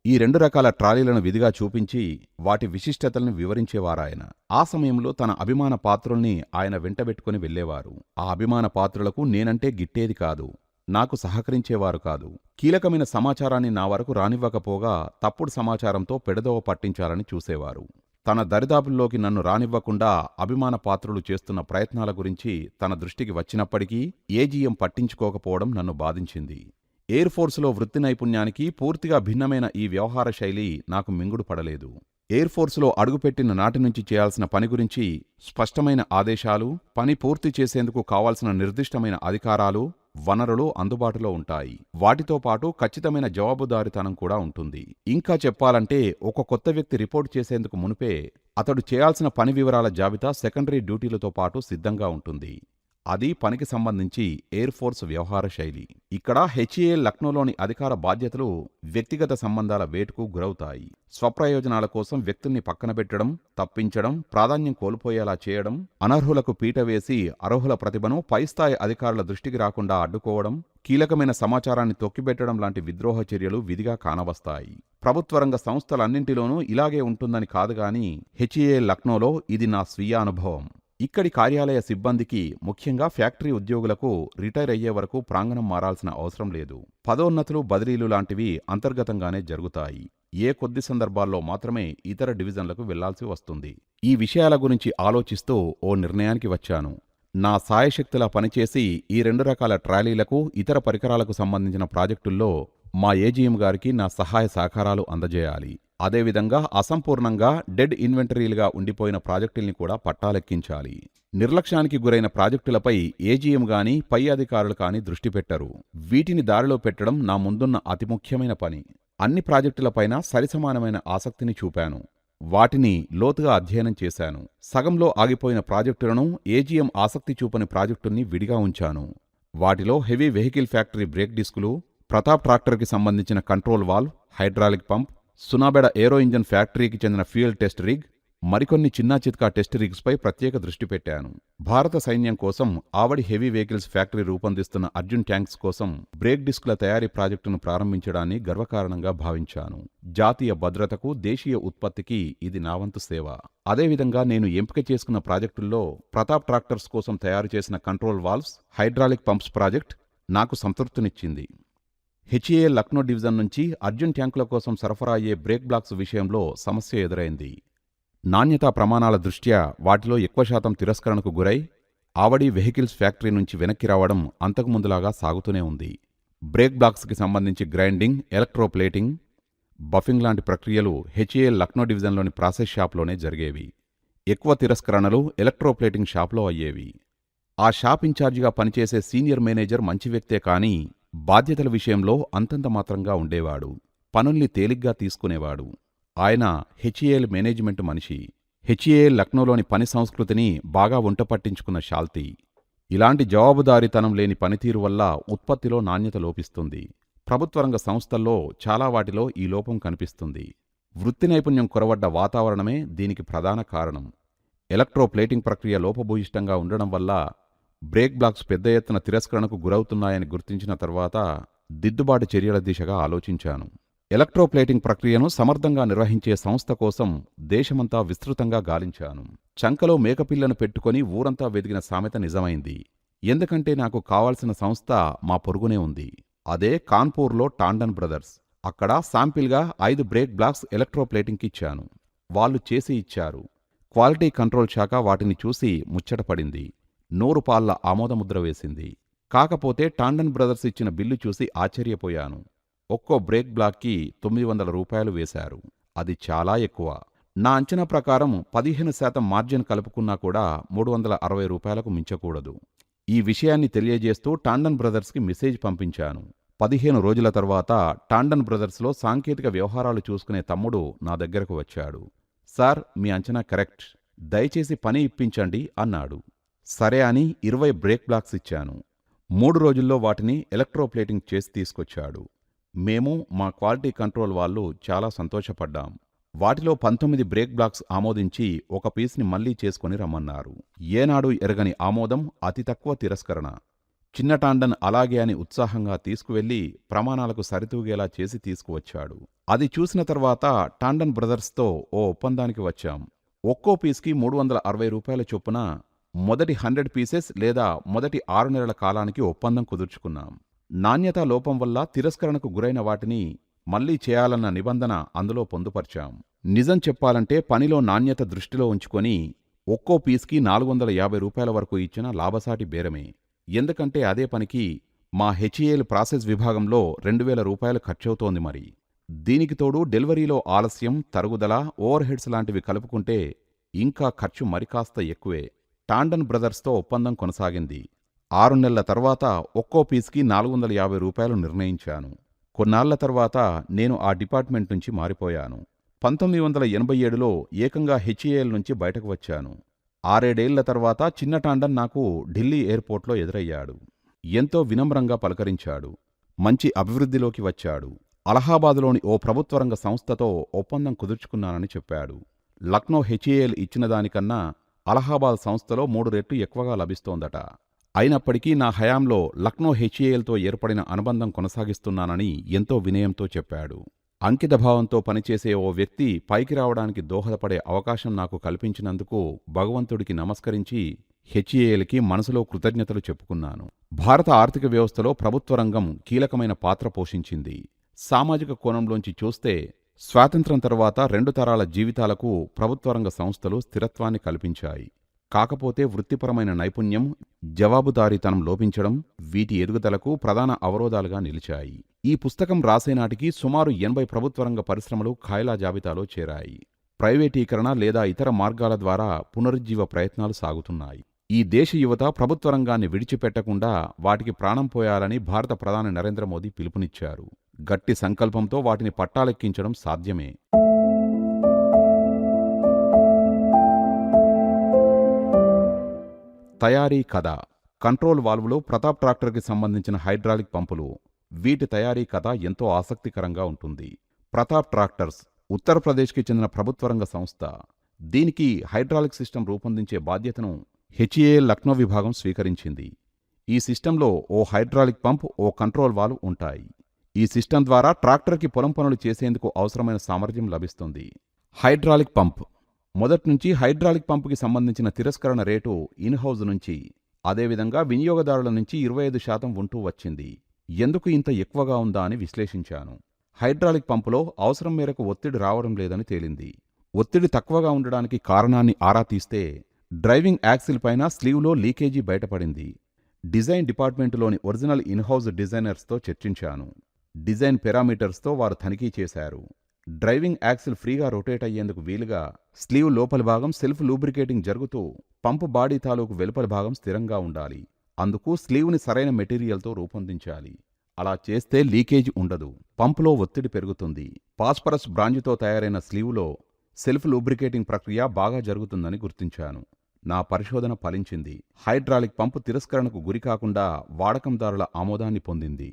ఈ 2 రకాల ట్రాలీలను విధిగా చూపించి వాటి విశిష్టతలను వివరించేవారాయన. ఆ సమయంలో తన అభిమాన పాత్రుల్ని ఆయన వెంటబెట్టుకుని వెళ్లేవారు. ఆ అభిమాన పాత్రులకు నేనంటే గిట్టేది కాదు, నాకు సహకరించేవారు కాదు. కీలకమైన సమాచారాన్ని నా వరకు రానివ్వకపోగా తప్పుడు సమాచారంతో పెడదోవ పట్టించాలని చూసేవారు. తన దరిదాపుల్లోకి నన్ను రానివ్వకుండా అభిమాన పాత్రులు చేస్తున్న ప్రయత్నాల గురించి తన దృష్టికి వచ్చినప్పటికీ ఏజీఎం పట్టించుకోకపోవడం నన్ను బాధించింది. ఎయిర్ ఫోర్సులో వృత్తి నైపుణ్యానికి పూర్తిగా భిన్నమైన ఈ వ్యవహార శైలి నాకు మింగుడు పడలేదు. ఎయిర్ ఫోర్సులో అడుగుపెట్టిన నాటి నుంచి చేయాల్సిన పని గురించి స్పష్టమైన ఆదేశాలు, పని పూర్తి చేసేందుకు కావాల్సిన నిర్దిష్టమైన అధికారాలు, వనరులు అందుబాటులో ఉంటాయి. వాటితో పాటు ఖచ్చితమైన జవాబుదారీతనం కూడా ఉంటుంది. ఇంకా చెప్పాలంటే ఒక కొత్త వ్యక్తి రిపోర్ట్ చేసేందుకు మునుపే అతడు చేయాల్సిన పని వివరాల జాబితా సెకండరీ డ్యూటీలతో పాటు సిద్ధంగా ఉంటుంది. అది పనికి సంబంధించి ఎయిర్ ఫోర్స్ వ్యవహార శైలి. ఇక్కడ హెచ్ఏఎల్ లక్నోలోని అధికార బాధ్యతలు వ్యక్తిగత సంబంధాల వేటుకు గురవుతాయి. స్వప్రయోజనాల కోసం వ్యక్తుల్ని పక్కనబెట్టడం, తప్పించడం, ప్రాధాన్యం కోల్పోయేలా చేయడం, అనర్హులకు పీట వేసి అర్హుల ప్రతిభను పైస్థాయి అధికారుల దృష్టికి రాకుండా అడ్డుకోవడం, కీలకమైన సమాచారాన్ని తొక్కిబెట్టడం లాంటి విద్రోహ చర్యలు విధిగా కానవస్తాయి. ప్రభుత్వరంగ సంస్థలన్నింటిలోనూ ఇలాగే ఉంటుందని కాదుగాని హెచ్ఏఎల్ లక్నోలో ఇది నా స్వీయ అనుభవం. ఇక్కడి కార్యాలయ సిబ్బందికి, ముఖ్యంగా ఫ్యాక్టరీ ఉద్యోగులకు రిటైర్ అయ్యే వరకు ప్రాంగణం మారాల్సిన అవసరం లేదు. పదోన్నతులు, బదిలీలు లాంటివి అంతర్గతంగానే జరుగుతాయి. ఏ కొద్ది సందర్భాల్లో మాత్రమే ఇతర డివిజన్లకు వెళ్లాల్సి వస్తుంది. ఈ విషయాల గురించి ఆలోచిస్తూ ఓ నిర్ణయానికి వచ్చాను. నా సాయశక్తులా పనిచేసి ఈ 2 రకాల ట్రాలీలకు, ఇతర పరికరాలకు సంబంధించిన ప్రాజెక్టుల్లో మా ఏజీఎం గారికి నా సహాయ సహకారాలు అందజేయాలి. అదేవిధంగా అసంపూర్ణంగా డెడ్ ఇన్వెంటరీలుగా ఉండిపోయిన ప్రాజెక్టుల్ని కూడా పట్టాలెక్కించాలి. నిర్లక్ష్యానికి గురైన ప్రాజెక్టులపై ఏజీఎం గాని, పై అధికారులు కాని దృష్టి పెట్టరు. వీటిని దారిలో పెట్టడం నా ముందున్న అతి ముఖ్యమైన పని. అన్ని ప్రాజెక్టులపైన సరిసమానమైన ఆసక్తిని చూపాను. వాటిని లోతుగా అధ్యయనం చేశాను. సగంలో ఆగిపోయిన ప్రాజెక్టులను, ఏజీఎం ఆసక్తి చూపని ప్రాజెక్టుల్ని విడిగా ఉంచాను. వాటిలో హెవీ వెహికల్ ఫ్యాక్టరీ బ్రేక్ డిస్కులు, ప్రతాప్ ట్రాక్టర్కి సంబంధించిన control valve, hydraulic pump, Sunabeda aero engine ఫ్యాక్టరీకి చెందిన ఫ్యూయల్ టెస్ట్ రిగ్, మరికొన్ని చిన్నా చిత్కా టెస్ట్ రిగ్స్పై ప్రత్యేక దృష్టి పెట్టాను. భారత సైన్యం కోసం ఆవడి హెవీ వెహికల్స్ ఫ్యాక్టరీ రూపొందిస్తున్న అర్జున్ ట్యాంక్స్ కోసం బ్రేక్ డిస్కుల తయారీ ప్రాజెక్టును ప్రారంభించడాన్ని గర్వకారణంగా భావించాను. జాతీయ భద్రతకు, దేశీయ ఉత్పత్తికి ఇది నా వంతు సేవ. అదేవిధంగా నేను ఎంపిక చేసుకున్న ప్రాజెక్టుల్లో ప్రతాప్ ట్రాక్టర్స్ కోసం తయారు చేసిన control valves, hydraulic pumps project నాకు సంతృప్తినిచ్చింది. హెచ్ఏఎల్ లక్నో డివిజన్ నుంచి అర్జున్ ట్యాంకుల కోసం సరఫరా అయ్యే బ్రేక్ బ్లాక్స్ విషయంలో సమస్య ఎదురైంది. నాణ్యతా ప్రమాణాల దృష్ట్యా వాటిలో ఎక్కువ శాతం తిరస్కరణకు గురై ఆవడి వెహికల్స్ ఫ్యాక్టరీ నుంచి వెనక్కి రావడం అంతకుముందులాగా సాగుతూనే ఉంది. బ్రేక్ బ్లాక్స్కి సంబంధించి గ్రైండింగ్, ఎలక్ట్రోప్లేటింగ్, బఫింగ్ లాంటి ప్రక్రియలు హెచ్ఏఎల్ లక్నో డివిజన్లోని ప్రాసెస్ షాప్లోనే జరిగేవి. ఎక్కువ తిరస్కరణలు ఎలక్ట్రోప్లేటింగ్ షాప్లో అయ్యేవి. ఆ షాప్ ఇన్ఛార్జిగా పనిచేసే సీనియర్ మేనేజర్ మంచి వ్యక్తే కానీ బాధ్యతల విషయంలో అంతంత మాత్రంగా ఉండేవాడు. పనుల్ని తేలిగ్గా తీసుకునేవాడు. ఆయన హెచ్ఏఎల్ మేనేజ్మెంట్ మనిషి. హెచ్ఏఎల్ లక్నోలోని పని సంస్కృతిని బాగా వంటపట్టించుకున్న శాల్తీ. ఇలాంటి జవాబుదారీతనం లేని పనితీరు వల్ల ఉత్పత్తిలో నాణ్యత లోపిస్తుంది. ప్రభుత్వరంగ సంస్థల్లో చాలా వాటిలో ఈ లోపం కనిపిస్తుంది. వృత్తి నైపుణ్యం కొరవడ్డ వాతావరణమే దీనికి ప్రధాన కారణం. ఎలక్ట్రోప్లేటింగ్ ప్రక్రియ లోపభూయిష్టంగా ఉండడం వల్ల బ్రేక్ బ్లాక్స్ పెద్ద ఎత్తున తిరస్కరణకు గురవుతున్నాయని గుర్తించిన తర్వాత దిద్దుబాటు చర్యల దిశగా ఆలోచించాను. ఎలక్ట్రోప్లేటింగ్ ప్రక్రియను సమర్థంగా నిర్వహించే సంస్థ కోసం దేశమంతా విస్తృతంగా గాలించాను. చంకలో మేకపిల్లను పెట్టుకుని ఊరంతా వెదిగిన సామెత నిజమైంది. ఎందుకంటే నాకు కావాల్సిన సంస్థ మా పొరుగునే ఉంది. అదే కాన్పూర్లో టాండన్ బ్రదర్స్. అక్కడ శాంపిల్గా 5 బ్రేక్ బ్లాక్స్ ఎలక్ట్రోప్లేటింగ్కి ఇచ్చాను. వాళ్ళు చేసి ఇచ్చారు. క్వాలిటీ కంట్రోల్ శాఖ వాటిని చూసి ముచ్చటపడింది. 100 పాళ్ల ఆమోదముద్ర వేసింది. కాకపోతే టాండన్ బ్రదర్స్ ఇచ్చిన బిల్లు చూసి ఆశ్చర్యపోయాను. ఒక్కో బ్రేక్ బ్లాక్కి 900 రూపాయలు వేశారు. అది చాలా ఎక్కువ. నా అంచనా ప్రకారం 15% మార్జిన్ కలుపుకున్నా కూడా 360 రూపాయలకు మించకూడదు. ఈ విషయాన్ని తెలియజేస్తూ టాండన్ బ్రదర్స్కి మెసేజ్ పంపించాను. 15 రోజుల తర్వాత టాండన్ బ్రదర్స్లో సాంకేతిక వ్యవహారాలు చూసుకునే తమ్ముడు నా దగ్గరకు వచ్చాడు. సార్, మీ అంచనా కరెక్ట్. దయచేసి పని ఇప్పించండి అన్నాడు. సరే అని 20 బ్రేక్ బ్లాక్స్ ఇచ్చాను. 3 రోజుల్లో వాటిని ఎలక్ట్రోప్లేటింగ్ చేసి తీసుకొచ్చాడు. మేము, మా క్వాలిటీ కంట్రోల్ వాళ్ళు చాలా సంతోషపడ్డాం. వాటిలో 19 బ్రేక్ బ్లాక్స్ ఆమోదించి ఒక పీస్ని మళ్లీ చేసుకుని రమ్మన్నారు. ఏనాడు ఎరగని ఆమోదం, అతి తక్కువ తిరస్కరణ. చిన్న టాండన్ అలాగే అని ఉత్సాహంగా తీసుకువెళ్లి ప్రమాణాలకు సరితూగేలా చేసి తీసుకువచ్చాడు. అది చూసిన తర్వాత టాండన్ బ్రదర్స్తో ఓ ఒప్పందానికి వచ్చాం. ఒక్కో పీస్కి 360 రూపాయల చొప్పున మొదటి 100 పీసెస్ లేదా మొదటి 6 నెలల కాలానికి ఒప్పందం కుదుర్చుకున్నాం. నాణ్యతా లోపం వల్ల తిరస్కరణకు గురైన వాటిని మళ్లీ చేయాలన్న నిబంధన అందులో పొందుపర్చాం. నిజం చెప్పాలంటే పనిలో నాణ్యత దృష్టిలో ఉంచుకొని ఒక్కో పీస్కి 450 రూపాయల వరకు ఇచ్చిన లాభసాటి బేరమే. ఎందుకంటే అదే పనికి మా హెచ్ఏఎల్ ప్రాసెస్ విభాగంలో 2000 రూపాయలు ఖర్చవుతోంది మరి. దీనికి తోడు డెలివరీలో ఆలస్యం, తరుగుదల, ఓవర్ హెడ్స్ లాంటివి కలుపుకుంటే ఇంకా ఖర్చు మరికాస్త ఎక్కువే. టాండన్ బ్రదర్స్తో ఒప్పందం కొనసాగింది. 6 నెలల తర్వాత ఒక్కో పీస్కి 450 రూపాయలు నిర్ణయించాను. కొన్నాళ్ల తర్వాత నేను ఆ డిపార్ట్మెంట్ నుంచి మారిపోయాను. 1987లో ఏకంగా హెచ్ఏఎల్ నుంచి బయటకు వచ్చాను. 6-7 తర్వాత చిన్న టాండన్ నాకు ఢిల్లీ ఎయిర్పోర్ట్లో ఎదురయ్యాడు. ఎంతో వినమ్రంగా పలకరించాడు. మంచి అభివృద్ధిలోకి వచ్చాడు. అలహాబాదులోని ఓ ప్రభుత్వరంగ సంస్థతో ఒప్పందం కుదుర్చుకున్నానని చెప్పాడు. లక్నో హెచ్ఏఎల్ ఇచ్చిన దానికన్నా అలహాబాద్ సంస్థలో 3 రెట్లు ఎక్కువగా లభిస్తోందట. అయినప్పటికీ నా హయాంలో లక్నో హెచ్ఏఎల్తో ఏర్పడిన అనుబంధం కొనసాగిస్తున్నానని ఎంతో వినయంతో చెప్పాడు. అంకితభావంతో పనిచేసే ఓ వ్యక్తి పైకి రావడానికి దోహదపడే అవకాశం నాకు కల్పించినందుకు భగవంతుడికి నమస్కరించి హెచ్ఏఎల్కి మనసులో కృతజ్ఞతలు చెప్పుకున్నాను. భారత ఆర్థిక వ్యవస్థలో ప్రభుత్వ రంగం కీలకమైన పాత్ర పోషించింది. సామాజిక కోణంలోంచి చూస్తే స్వాతంత్ర్యం తర్వాత 2 తరాల జీవితాలకు ప్రభుత్వరంగ సంస్థలు స్థిరత్వాన్ని కల్పించాయి. కాకపోతే వృత్తిపరమైన నైపుణ్యం, జవాబుదారీతనం లోపించడం వీటి ఎదుగుదలకు ప్రధాన అవరోధాలుగా నిలిచాయి. ఈ పుస్తకం రాసేనాటికి సుమారు 80 ప్రభుత్వరంగ పరిశ్రమలు ఖాయిలా జాబితాలో చేరాయి. ప్రైవేటీకరణ లేదా ఇతర మార్గాల ద్వారా పునరుజ్జీవ ప్రయత్నాలు సాగుతున్నాయి. ఈ దేశ యువత ప్రభుత్వ రంగాన్ని విడిచిపెట్టకుండా వాటికి ప్రాణం పోయాలని భారత ప్రధాని నరేంద్ర మోదీ పిలుపునిచ్చారు. గట్టి సంకల్పంతో వాటిని పట్టాలెక్కించడం సాధ్యమే. తయారీ కథ. కంట్రోల్ వాల్వులు, ప్రతాప్ ట్రాక్టర్కి సంబంధించిన హైడ్రాలిక్ పంపులు. వీటి తయారీ కథ ఎంతో ఆసక్తికరంగా ఉంటుంది. ప్రతాప్ ట్రాక్టర్స్ ఉత్తరప్రదేశ్కి చెందిన ప్రభుత్వరంగ సంస్థ. దీనికి హైడ్రాలిక్ సిస్టమ్ రూపొందించే బాధ్యతను హెచ్ఏఎల్ లక్నో విభాగం స్వీకరించింది. ఈ సిస్టంలో ఓ హైడ్రాలిక్ పంప్, ఓ కంట్రోల్ వాల్వ్ ఉంటాయి. ఈ సిస్టమ్ ద్వారా ట్రాక్టర్కి పొలం పనులు చేసేందుకు అవసరమైన సామర్థ్యం లభిస్తుంది. Hydraulic pump. మొదట్నుంచి హైడ్రాలిక్ పంపుకి సంబంధించిన తిరస్కరణ రేటు ఇన్హౌజ్ నుంచి, అదేవిధంగా వినియోగదారుల నుంచి 25% ఉంటూ వచ్చింది. ఎందుకు ఇంత ఎక్కువగా ఉందా అని విశ్లేషించాను. హైడ్రాలిక్ పంపులో అవసరం మేరకు ఒత్తిడి రావడం లేదని తేలింది. ఒత్తిడి తక్కువగా ఉండడానికి కారణాన్ని ఆరా తీస్తే డ్రైవింగ్ యాక్సిల్ పైన స్లీవ్లో లీకేజీ బయటపడింది. డిజైన్ డిపార్ట్మెంటులోని ఒరిజినల్ ఇన్హౌస్ డిజైనర్స్తో చర్చించాను. డిజైన్ పెరామీటర్స్తో వారు తనిఖీ చేశారు. డ్రైవింగ్ యాక్సిల్ ఫ్రీగా రొటేట్ అయ్యేందుకు వీలుగా స్లీవ్ లోపలి భాగం సెల్ఫ్ లూబ్రికేటింగ్ జరుగుతూ పంపు బాడీ తాలూకు వెలుపలి భాగం స్థిరంగా ఉండాలి. అందుకు స్లీవ్ని సరైన మెటీరియల్తో రూపొందించాలి. అలా చేస్తే లీకేజ్ ఉండదు, పంపులో ఒత్తిడి పెరుగుతుంది. పాస్పరస్ బ్రాంజితో తయారైన స్లీవ్లో సెల్ఫ్ లూబ్రికేటింగ్ ప్రక్రియ బాగా జరుగుతుందని గుర్తించాను. నా పరిశోధన ఫలించింది. హైడ్రాలిక్ పంపు తిరస్కరణకు గురికాకుండా వాడకందారుల ఆమోదాన్ని పొందింది.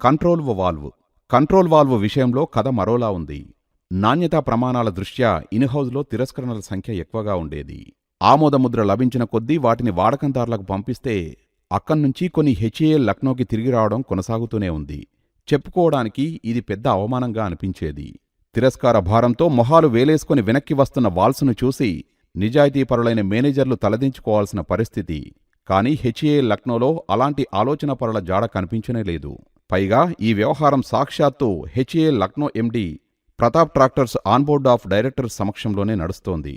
కంట్రోల్ వాల్వ్ విషయంలో కథ మరోలా ఉంది. నాణ్యతా ప్రమాణాల దృష్ట్యా ఇన్హౌజ్లో తిరస్కరణల సంఖ్య ఎక్కువగా ఉండేది. ఆమోదముద్ర లభించిన కొద్దీ వాటిని వాడకందారులకు పంపిస్తే అక్కడ్నుంచి కొన్ని హెచ్ఏఎల్ లక్నోకి తిరిగి రావడం కొనసాగుతూనే ఉంది. చెప్పుకోవడానికి ఇది పెద్ద అవమానంగా అనిపించేది. తిరస్కార భారంతో మొహాలు వేలేసుకుని వెనక్కి వస్తున్న వాల్స్ను చూసి నిజాయితీపరులైన మేనేజర్లు తలదించుకోవాల్సిన పరిస్థితి. కానీ హెచ్ఏఎల్ లక్నోలో అలాంటి ఆలోచనాపరుల జాడ కనిపించనే లేదు. పైగా ఈ వ్యవహారం సాక్షాత్తు HAL Lucknow MD Pratap tractors onboard of directors సమక్షంలోనే నడుస్తోంది.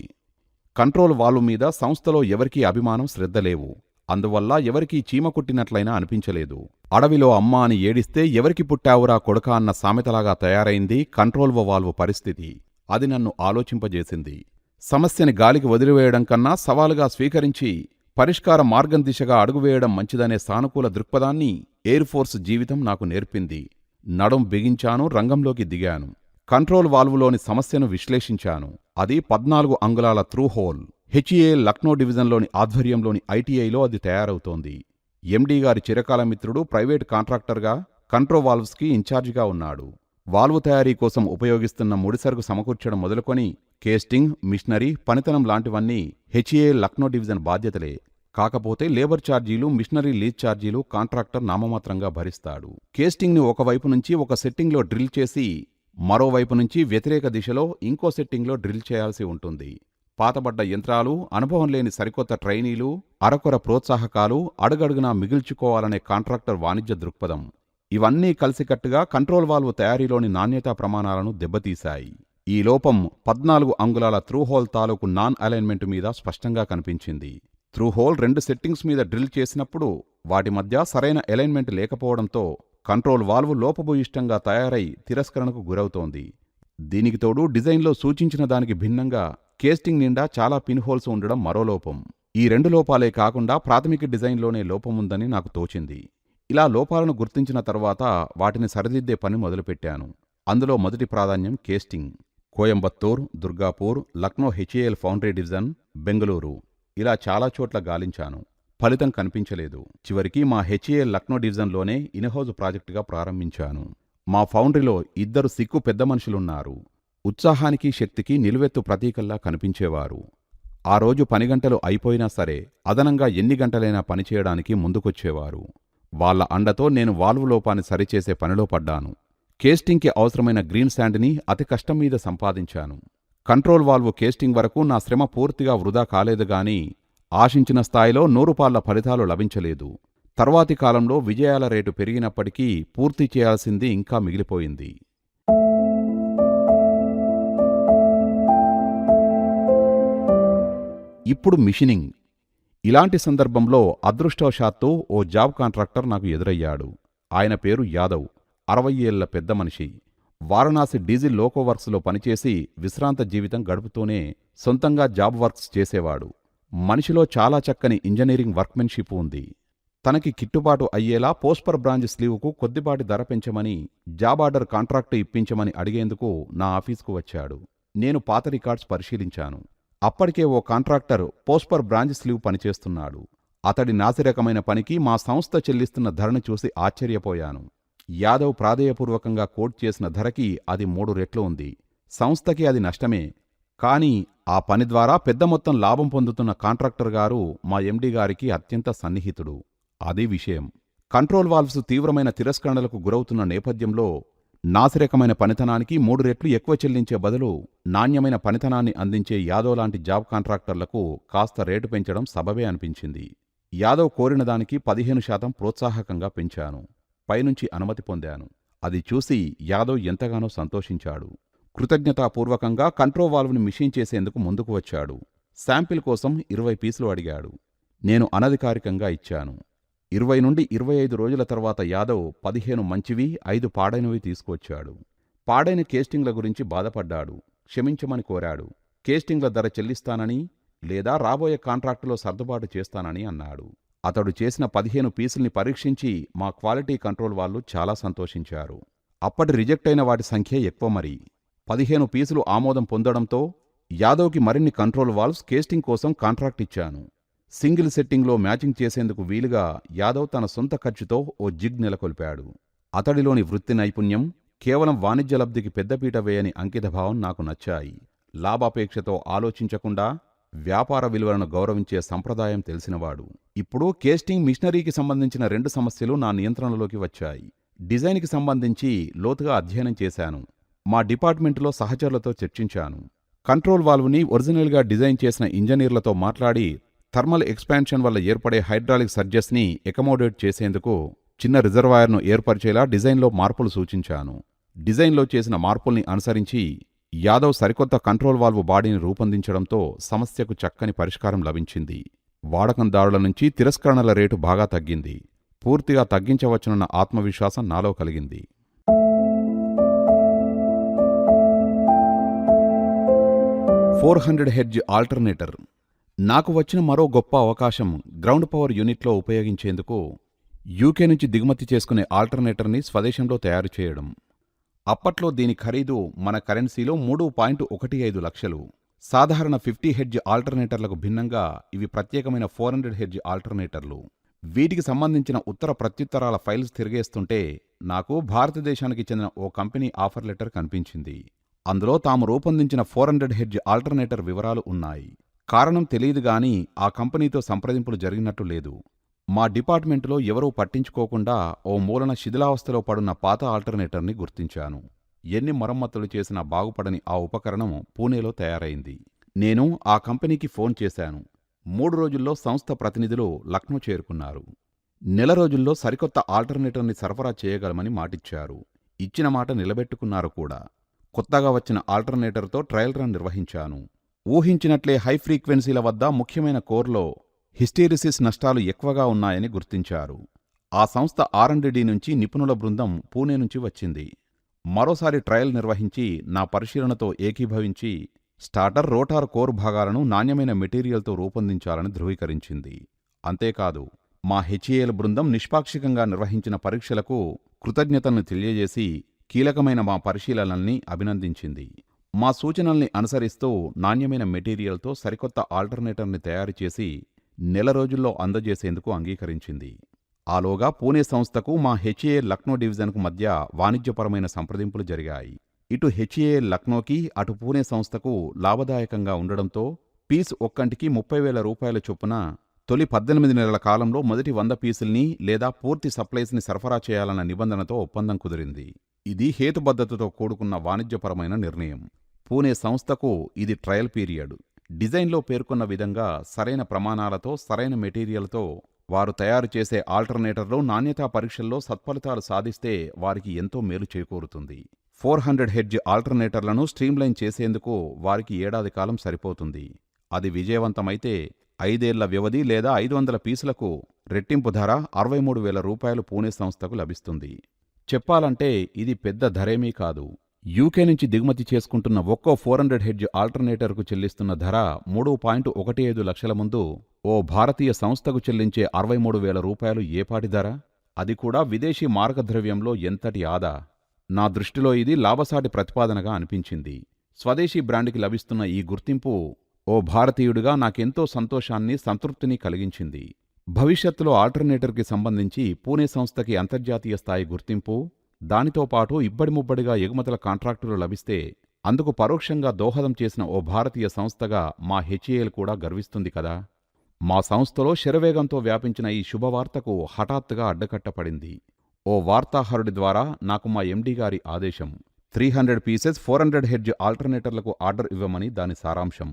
కంట్రోల్ వాల్వ్ మీద సంస్థలో ఎవరికీ అభిమానం, శ్రద్ధ లేవు. అందువల్ల ఎవరికీ చీమ కుట్టినట్లయినా అనిపించలేదు. అడవిలో అమ్మ అని ఏడిస్తే ఎవరికి పుట్టావురా కొడుకా అన్న సామెతలాగా తయారైంది కంట్రోల్ వాల్వ్ పరిస్థితి. అది నన్ను ఆలోచింపజేసింది. సమస్యని గాలికి వదిలివేయడం కన్నా సవాలుగా స్వీకరించి పరిష్కార మార్గం దిశగా అడుగువేయడం మంచిదనే సానుకూల దృక్పథాన్ని ఎయిర్ ఫోర్స్ జీవితం నాకు నేర్పింది. నడుం బిగించాను, రంగంలోకి దిగాను. కంట్రోల్ వాల్వులోని సమస్యను విశ్లేషించాను. అది 14 అంగుళాల త్రూ హోల్. హెచ్ఏఎల్ లక్నో డివిజన్లోని ఆధ్వర్యంలోని ఐటీఐలో అది తయారవుతోంది. ఎండీ గారి చిరకాల మిత్రుడు ప్రైవేట్ కాంట్రాక్టర్గా కంట్రోల్ వాల్వ్స్కి ఇన్ఛార్జిగా ఉన్నాడు. వాల్వు తయారీ కోసం ఉపయోగిస్తున్న ముడిసరుకు సమకూర్చడం మొదలుకొని కేస్టింగ్, మిషనరీ, పనితనం లాంటివన్నీ హెచ్ఏఎల్ లక్నో డివిజన్ బాధ్యతలే. కాకపోతే లేబర్ ఛార్జీలు, మిషనరీ లీజ్ ఛార్జీలు కాంట్రాక్టర్ నామమాత్రంగా భరిస్తాడు. కేస్టింగ్ని ఒకవైపు నుంచి ఒక సెట్టింగ్లో డ్రిల్ చేసి మరోవైపు నుంచి వ్యతిరేక దిశలో ఇంకో సెట్టింగ్లో డ్రిల్ చేయాల్సి ఉంటుంది. పాతబడ్డ యంత్రాలు, అనుభవం లేని సరికొత్త ట్రైనీలు, అరకొర ప్రోత్సాహకాలు అడుగడుగునా మిగిల్చుకోవాలనే కాంట్రాక్టర్ వాణిజ్య దృక్పథం. ఇవన్నీ కలిసికట్టుగా కంట్రోల్ వాల్వ్ తయారీలోని నాణ్యతా ప్రమాణాలను దెబ్బతీశాయి. ఈ లోపం 14 అంగుళాల త్రూహోల్ తాలూకు నాన్ అలైన్మెంట్ మీద స్పష్టంగా కనిపించింది. త్రూహోల్ 2 సెట్టింగ్స్ మీద డ్రిల్ చేసినప్పుడు వాటి మధ్య సరైన అలైన్మెంట్ లేకపోవడంతో కంట్రోల్ వాల్వ్ లోపభూయిష్టంగా తయారై తిరస్కరణకు గురవుతోంది. దీనికి తోడు డిజైన్లో సూచించిన దానికి భిన్నంగా కేస్టింగ్ నిండా చాలా పిన్హోల్స్ ఉండడం మరో లోపం. ఈ 2 లోపాలే కాకుండా ప్రాథమిక డిజైన్లోనే లోపముందని నాకు తోచింది. ఇలా లోపాలను గుర్తించిన తర్వాత వాటిని సరిదిద్దే పని మొదలుపెట్టాను. అందులో మొదటి ప్రాధాన్యం castor. Coimbatore, Durgapur, Lucknow HAL foundry division, Bengaluru ఇలా చాలా చోట్ల గాలించాను. ఫలితం కనిపించలేదు. చివరికి మా హెచ్ఏఎల్ లక్నో డివిజన్లోనే ఇన్హౌజ్ ప్రాజెక్టుగా ప్రారంభించాను. మా ఫౌండరీలో 2 సిక్కు పెద్ద మనుషులున్నారు. ఉత్సాహానికి, శక్తికి నిలువెత్తు ప్రతీకల్లా కనిపించేవారు. ఆ రోజు పని గంటలు అయిపోయినా సరే అదనంగా ఎన్ని గంటలైనా పనిచేయడానికి ముందుకొచ్చేవారు. వాళ్ల అండతో నేను వాల్వ్ లోపాన్ని సరిచేసే పనిలో పడ్డాను. కేస్టింగ్కి అవసరమైన గ్రీన్ శాండ్ని అతి కష్టం మీద సంపాదించాను. కంట్రోల్ వాల్వ్ కేస్టింగ్ వరకు నా శ్రమ పూర్తిగా వృధా కాలేదు గాని ఆశించిన స్థాయిలో 100 ఫలితాలు లభించలేదు. తర్వాతి కాలంలో విజయాల రేటు పెరిగినప్పటికీ పూర్తి చేయాల్సింది ఇంకా మిగిలిపోయింది. ఇప్పుడు మిషనింగ్. ఇలాంటి సందర్భంలో అదృష్టవశాత్తు ఓ జాబ్ కాంట్రాక్టర్ నాకు ఎదురయ్యాడు. ఆయన పేరు యాదవ్. 60 ఏళ్ల పెద్ద మనిషి. వారణాసి డీజిల్ లోకో వర్క్స్లో పనిచేసి విశ్రాంత జీవితం గడుపుతూనే సొంతంగా జాబ్ వర్క్స్ చేసేవాడు. మనిషిలో చాలా చక్కని ఇంజనీరింగ్ వర్క్మెన్షిప్ ఉంది. తనకి కిట్టుబాటు అయ్యేలా పోస్పర్ బ్రాంచ్ స్లీవ్కు కొద్దిపాటి ధర పెంచమని, జాబ్ ఆర్డర్ కాంట్రాక్టు ఇప్పించమని అడిగేందుకు నా ఆఫీసుకు వచ్చాడు. నేను పాత రికార్డ్స్ పరిశీలించాను. అప్పటికే ఓ కాంట్రాక్టర్ పోస్పర్ బ్రాంచ్ స్లీవ్ పనిచేస్తున్నాడు. అతడి నాసిరకమైన పనికి మా సంస్థ చెల్లిస్తున్న ధరను చూసి ఆశ్చర్యపోయాను. యాదవ్ ప్రాధేయపూర్వకంగా కోట్ చేసిన ధరకి అది 3 రెట్లు ఉంది. సంస్థకి అది నష్టమే. కానీ ఆ పని ద్వారా పెద్ద మొత్తం లాభం పొందుతున్న కాంట్రాక్టర్ గారు మా ఎండీ గారికి అత్యంత సన్నిహితుడు. అది విషయం. కంట్రోల్ వాల్వ్స్ తీవ్రమైన తిరస్కరణలకు గురవుతున్న నేపథ్యంలో నాసిరకమైన పనితనానికి 3 రెట్లు ఎక్కువ చెల్లించే బదులు నాణ్యమైన పనితనాన్ని అందించే యాదవ్ లాంటి జాబ్ కాంట్రాక్టర్లకు కాస్త రేటు పెంచడం సబబే అనిపించింది. యాదవ్ కోరిన దానికి 15% ప్రోత్సాహకంగా పెంచాను. పైనుంచి అనుమతి పొందాను. అది చూసి యాదవ్ ఎంతగానో సంతోషించాడు. కృతజ్ఞతాపూర్వకంగా కంట్రోల్ వాల్వ్ని మిషన్ చేసేందుకు ముందుకు వచ్చాడు. శాంపిల్ కోసం 20 పీసులు అడిగాడు. నేను అనధికారికంగా ఇచ్చాను. 20 నుండి 25 రోజుల తర్వాత యాదవ్ 15 మంచివి 5 పాడైనవి తీసుకువచ్చాడు. పాడైన కేస్టింగ్ల గురించి బాధపడ్డాడు. క్షమించమని కోరాడు. కేస్టింగ్ల ధర చెల్లిస్తానని లేదా రాబోయే కాంట్రాక్టులో సర్దుబాటు చేస్తానని అన్నాడు. అతడు చేసిన 15 పీసుల్ని పరీక్షించి మా క్వాలిటీ కంట్రోల్ వాళ్ళు చాలా సంతోషించారు. అప్పటి రిజెక్ట్ అయిన వాటి సంఖ్య ఎక్కువ. మరి 15 పీసులు ఆమోదం పొందడంతో యాదవ్కి మరిన్ని కంట్రోల్ వాల్వ్స్ కేస్టింగ్ కోసం కాంట్రాక్ట్ ఇచ్చాను. సింగిల్ సెట్టింగ్లో మ్యాచింగ్ చేసేందుకు వీలుగా యాదవ్ తన సొంత ఖర్చుతో ఓ జిగ్ నెలకొల్పాడు. అతడిలోని వృత్తి నైపుణ్యం, కేవలం వాణిజ్య లబ్ధికి పెద్దపీట వేయని అంకితభావం నాకు నచ్చాయి. లాభాపేక్షతో ఆలోచించకుండా వ్యాపార విలువలను గౌరవించే సంప్రదాయం తెలిసినవాడు. ఇప్పుడు కేస్టింగ్ మిషనరీకి సంబంధించిన 2 సమస్యలు నా నియంత్రణలోకి వచ్చాయి. డిజైన్కి సంబంధించి లోతుగా అధ్యయనం చేశాను. మా డిపార్ట్మెంటులో సహచరులతో చర్చించాను. కంట్రోల్ వాల్వ్ని ఒరిజినల్గా డిజైన్ చేసిన ఇంజనీర్లతో మాట్లాడి థర్మల్ ఎక్స్పాన్షన్ వల్ల ఏర్పడే హైడ్రాలిక్ సర్జెస్ని ఎకమోడేట్ చేసేందుకు చిన్న రిజర్వాయర్ను ఏర్పరిచేలా డిజైన్లో మార్పులు సూచించాను. డిజైన్లో చేసిన మార్పుల్ని అనుసరించి యాదవ్ సరికొత్త కంట్రోల్ వాల్వ్ బాడీని రూపొందించడంతో సమస్యకు చక్కని పరిష్కారం లభించింది. వాడకందారుల నుంచి తిరస్కరణల రేటు బాగా తగ్గింది. పూర్తిగా తగ్గించవచ్చునన్న ఆత్మవిశ్వాసం నాలో కలిగింది. Hedge alternator. నాకు వచ్చిన మరో గొప్ప అవకాశం గ్రౌండ్ పవర్ యూనిట్లో ఉపయోగించేందుకు యూకే నుంచి దిగుమతి చేసుకునే ఆల్టర్నేటర్ని స్వదేశంలో తయారు చేయడం. అప్పట్లో దీని ఖరీదు మన కరెన్సీలో 3.15 లక్షలు. సాధారణ 50 హెడ్జ్ ఆల్టర్నేటర్లకు భిన్నంగా ఇవి ప్రత్యేకమైన 400 హెడ్జ్ ఆల్టర్నేటర్లు. వీటికి సంబంధించిన ఉత్తర ప్రత్యుత్తరాల ఫైల్స్ తిరిగేస్తుంటే నాకు భారతదేశానికి చెందిన ఓ కంపెనీ ఆఫర్ లెటర్ కనిపించింది. అందులో తాము రూపొందించిన 400 హెడ్జ్ ఆల్టర్నేటర్ వివరాలు ఉన్నాయి. కారణం తెలియదుగాని ఆ కంపెనీతో సంప్రదింపులు జరిగినట్టు లేదు. మా డిపార్ట్మెంటులో ఎవరూ పట్టించుకోకుండా ఓ మూలన శిథిలావస్థలో పడున్న పాత ఆల్టర్నేటర్ని గుర్తించాను. ఎన్ని మరమ్మతులు చేసినా బాగుపడని ఆ ఉపకరణం పూణేలో తయారైంది. నేను ఆ కంపెనీకి ఫోన్ చేశాను. 3 రోజుల్లో సంస్థ ప్రతినిధులు లక్నో చేరుకున్నారు. నెల రోజుల్లో సరికొత్త ఆల్టర్నేటర్ని సరఫరా చేయగలమని మాటిచ్చారు. ఇచ్చిన మాట నిలబెట్టుకున్నారు కూడా. కొత్తగా వచ్చిన ఆల్టర్నేటర్తో ట్రయల్ రన్ నిర్వహించాను. ఊహించినట్లే హై ఫ్రీక్వెన్సీల వద్ద ముఖ్యమైన కోర్లో హిస్టెరిసిస్ నష్టాలు ఎక్కువగా ఉన్నాయని గుర్తించారు. ఆ సంస్థ R&D నుంచి నిపుణుల బృందం పూణే నుంచి వచ్చింది. మరోసారి ట్రయల్ నిర్వహించి నా పరిశీలనతో ఏకీభవించి స్టార్టర్, రోటార్ కోర్ భాగాలను నాణ్యమైన మెటీరియల్తో రూపొందించాలని ధృవీకరించింది. అంతేకాదు మా HAL బృందం నిష్పాక్షికంగా నిర్వహించిన పరీక్షలకు కృతజ్ఞతలను తెలియజేసి కీలకమైన మా పరిశీలనల్ని అభినందించింది. మా సూచనల్ని అనుసరిస్తూ నాణ్యమైన మెటీరియల్తో సరికొత్త ఆల్టర్నేటర్ని తయారుచేసి నెల రోజుల్లో అందజేసేందుకు అంగీకరించింది. ఆలోగా పూణే సంస్థకు మా HAL లక్నో డివిజన్కు మధ్య వాణిజ్యపరమైన సంప్రదింపులు జరిగాయి. ఇటు HAL లక్నోకి, అటు పూణే సంస్థకు లాభదాయకంగా ఉండడంతో పీస్ ఒక్కంటికి 30,000 రూపాయల చొప్పున తొలి 18 నెలల కాలంలో మొదటి 100 పీసుల్ని లేదా పూర్తి సప్లైస్ని సరఫరా చేయాలన్న నిబంధనతో ఒప్పందం కుదిరింది. ఇది హేతుబద్ధతతో కూడుకున్న వాణిజ్యపరమైన నిర్ణయం. పూణే సంస్థకు ఇది ట్రయల్ పీరియడ్. డిజైన్లో పేర్కొన్న విధంగా సరైన ప్రమాణాలతో, సరైన మెటీరియల్తో వారు తయారు చేసే ఆల్టర్నేటర్లో నాణ్యతా పరీక్షల్లో సత్ఫలితాలు సాధిస్తే వారికి ఎంతో మేలు చేకూరుతుంది. 400 హెడ్జ్ ఆల్టర్నేటర్లను స్ట్రీమ్లైన్ చేసేందుకు వారికి ఏడాది కాలం సరిపోతుంది. అది విజయవంతమైతే 5 ఏళ్ల వ్యవధి లేదా 500 పీసులకు రెట్టింపు ధర 63,000 రూపాయలు పూణే సంస్థకు లభిస్తుంది. చెప్పాలంటే ఇది పెద్ద ధరేమీ కాదు. యూకే నుంచి దిగుమతి చేసుకుంటున్న ఒక్కో 400 హెడ్జ్ ఆల్టర్నేటర్కు చెల్లిస్తున్న ధర 3.15 లక్షల ముందు ఓ భారతీయ సంస్థకు చెల్లించే 63,000 రూపాయలు ఏపాటి ధర? అది కూడా విదేశీ మార్గద్రవ్యంలో ఎంతటి ఆదా? నా దృష్టిలో ఇది లాభసాటి ప్రతిపాదనగా అనిపించింది. స్వదేశీ బ్రాండ్కి లభిస్తున్న ఈ గుర్తింపు ఓ భారతీయుడిగా నాకెంతో సంతోషాన్ని, సంతృప్తిని కలిగించింది. భవిష్యత్తులో ఆల్టర్నేటర్కి సంబంధించి పూణే సంస్థకి అంతర్జాతీయ స్థాయి గుర్తింపు, దానితో పాటు ఇబ్బడిముబ్బడిగా ఎగుమతుల కాంట్రాక్టులు లభిస్తే అందుకు పరోక్షంగా దోహదం చేసిన ఓ భారతీయ సంస్థగా మా HAL కూడా గర్విస్తుంది కదా. మా సంస్థలో శరవేగంతో వ్యాపించిన ఈ శుభవార్తకు హఠాత్తుగా అడ్డకట్టపడింది. ఓ వార్తాహరుడి ద్వారా నాకు మా MD గారి ఆదేశం. 300 పీసెస్ 400 హెడ్జ్ ఆల్టర్నేటర్లకు ఆర్డర్ ఇవ్వమని దాని సారాంశం.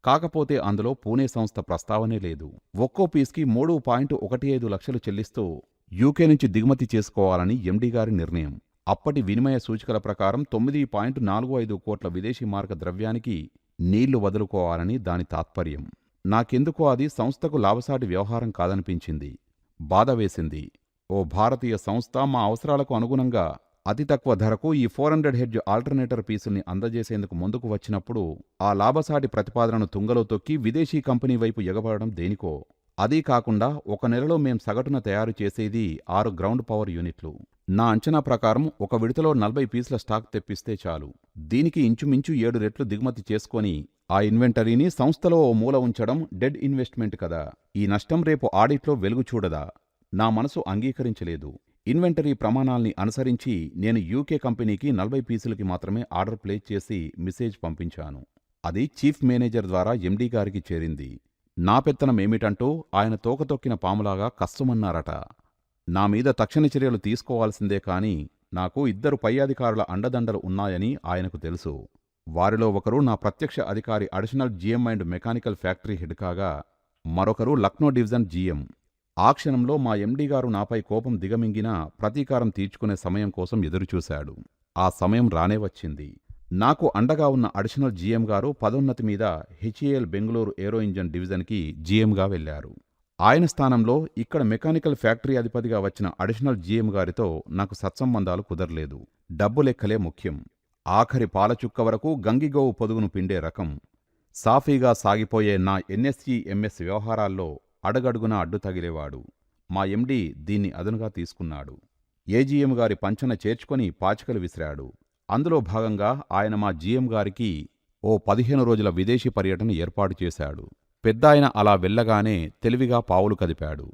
కాకపోతే అందులో పూణే సంస్థ ప్రస్తావనే లేదు. ఒక్కో పీస్కి 3.15 లక్షలు చెల్లిస్తూ యూకే నుంచి దిగుమతి చేసుకోవాలని MD గారి నిర్ణయం. అప్పటి వినిమయ సూచికల ప్రకారం 9.45 కోట్ల విదేశీ మార్క ద్రవ్యానికి నీళ్లు వదులుకోవాలని దాని తాత్పర్యం. నాకెందుకో అది సంస్థకు లాభసాటి వ్యవహారం కాదనిపించింది. బాధ వేసింది. ఓ భారతీయ సంస్థ మా అవసరాలకు అనుగుణంగా అతి తక్కువ ధరకు ఈ 400 హెడ్జ్ ఆల్టర్నేటర్ పీసుల్ని అందజేసేందుకు ముందుకు వచ్చినప్పుడు ఆ లాభసాటి ప్రతిపాదనను తుంగలో తొక్కి విదేశీ కంపెనీ వైపు ఎగబడడం దేనికో. అదీ కాకుండా ఒక నెలలో మేం సగటున తయారు చేసేది 6 గ్రౌండ్ పవర్ యూనిట్లు. నా అంచనా ప్రకారం ఒక విడతలో 40 పీసుల స్టాక్ తెప్పిస్తే చాలు. దీనికి ఇంచుమించు 7 రెట్లు దిగుమతి చేసుకొని ఆ ఇన్వెంటరీని సంస్థలో ఓ మూల ఉంచడం డెడ్ ఇన్వెస్ట్మెంట్ కదా. ఈ నష్టం రేపు ఆడిట్లో వెలుగు చూడదా? నా మనసు అంగీకరించలేదు. ఇన్వెంటరీ ప్రమాణాల్ని అనుసరించి నేను యూకే కంపెనీకి 40 పీసులకి మాత్రమే ఆర్డర్ ప్లేస్ చేసి మెసేజ్ పంపించాను. అది చీఫ్ మేనేజర్ ద్వారా ఎండీ గారికి చేరింది. నా పెత్తనం ఏమిటంటూ ఆయన తోకతొక్కిన పాములాగా కష్టమన్నారట. నా మీద తక్షణ చర్యలు తీసుకోవాల్సిందే కాని నాకు 2 పై అధికారుల అండదండలు ఉన్నాయని ఆయనకు తెలుసు. వారిలో ఒకరు నా ప్రత్యక్ష అధికారి additional GM and mechanical factory head కాగా మరొకరు లక్నో డివిజన్ జీఎం. ఆ క్షణంలో మా ఎండీ గారు నాపై కోపం దిగమింగినా ప్రతీకారం తీర్చుకునే సమయం కోసం ఎదురుచూశాడు. ఆ సమయం రానే వచ్చింది. నాకు అండగా ఉన్న అడిషనల్ జీఎం గారు పదోన్నతి మీద హెచ్ఏఎల్ బెంగుళూరు ఏరో ఇంజన్ డివిజన్కి జీఎంగా వెళ్లారు. ఆయన స్థానంలో ఇక్కడ మెకానికల్ ఫ్యాక్టరీ అధిపతిగా వచ్చిన అడిషనల్ జీఎం గారితో నాకు సత్సంబంధాలు కుదరలేదు. డబ్బు లెక్కలే ముఖ్యం. ఆఖరి పాలచుక్క వరకు గంగిగోవు పొదుగును పిండే రకం. సాఫీగా సాగిపోయే నా ఎన్ఎస్ఈఎంఎస్ వ్యవహారాల్లో అడగడుగునా అడ్డు తగిలేవాడు. మా ఎండీ దీన్ని అదనుగా తీసుకున్నాడు. ఏజీఎం గారి పంచన చేర్చుకొని పాచికలు విసిరాడు. అందులో భాగంగా ఆయన మా జీఎం గారికి ఓ 15 రోజుల విదేశీ పర్యటన ఏర్పాటు చేశాడు. పెద్దాయన అలా వెళ్ళగానే తెలివిగా పావులు కదిపాడు.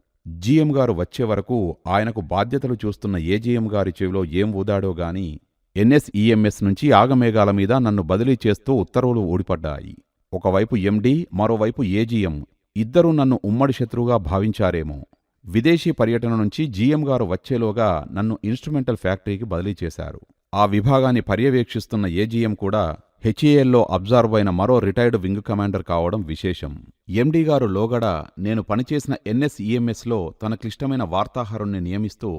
జీఎం గారు వచ్చే వరకు ఆయనకు బాధ్యతలు చూస్తున్న ఏజీఎం గారి చెవిలో ఏం ఊదాడో గాని ఎన్ఎస్ఈఎంఎస్ నుంచి ఆగమేఘాల మీద నన్ను బదిలీ చేస్తూ ఉత్తర్వులు ఊడిపడ్డాయి. ఒకవైపు ఎండీ, మరోవైపు ఏజీఎం ఇద్దరూ నన్ను ఉమ్మడి శత్రువుగా భావించారేమో. విదేశీ పర్యటన నుంచి జీఎం గారు వచ్చేలోగా నన్ను ఇన్స్ట్రుమెంటల్ ఫ్యాక్టరీకి బదిలీ చేశారు. ఆ విభాగాన్ని పర్యవేక్షిస్తున్న ఏజీఎం కూడా హెచ్ఏఎల్లో అబ్జార్వ్ అయిన మరో రిటైర్డ్ వింగ్ కమాండర్ కావడం విశేషం. ఎండీ గారు లోగడ నేను పనిచేసిన ఎన్ఎస్ఈఎంఎస్లో తన క్లిష్టమైన వార్తాహరుణ్ణి నియమిస్తూ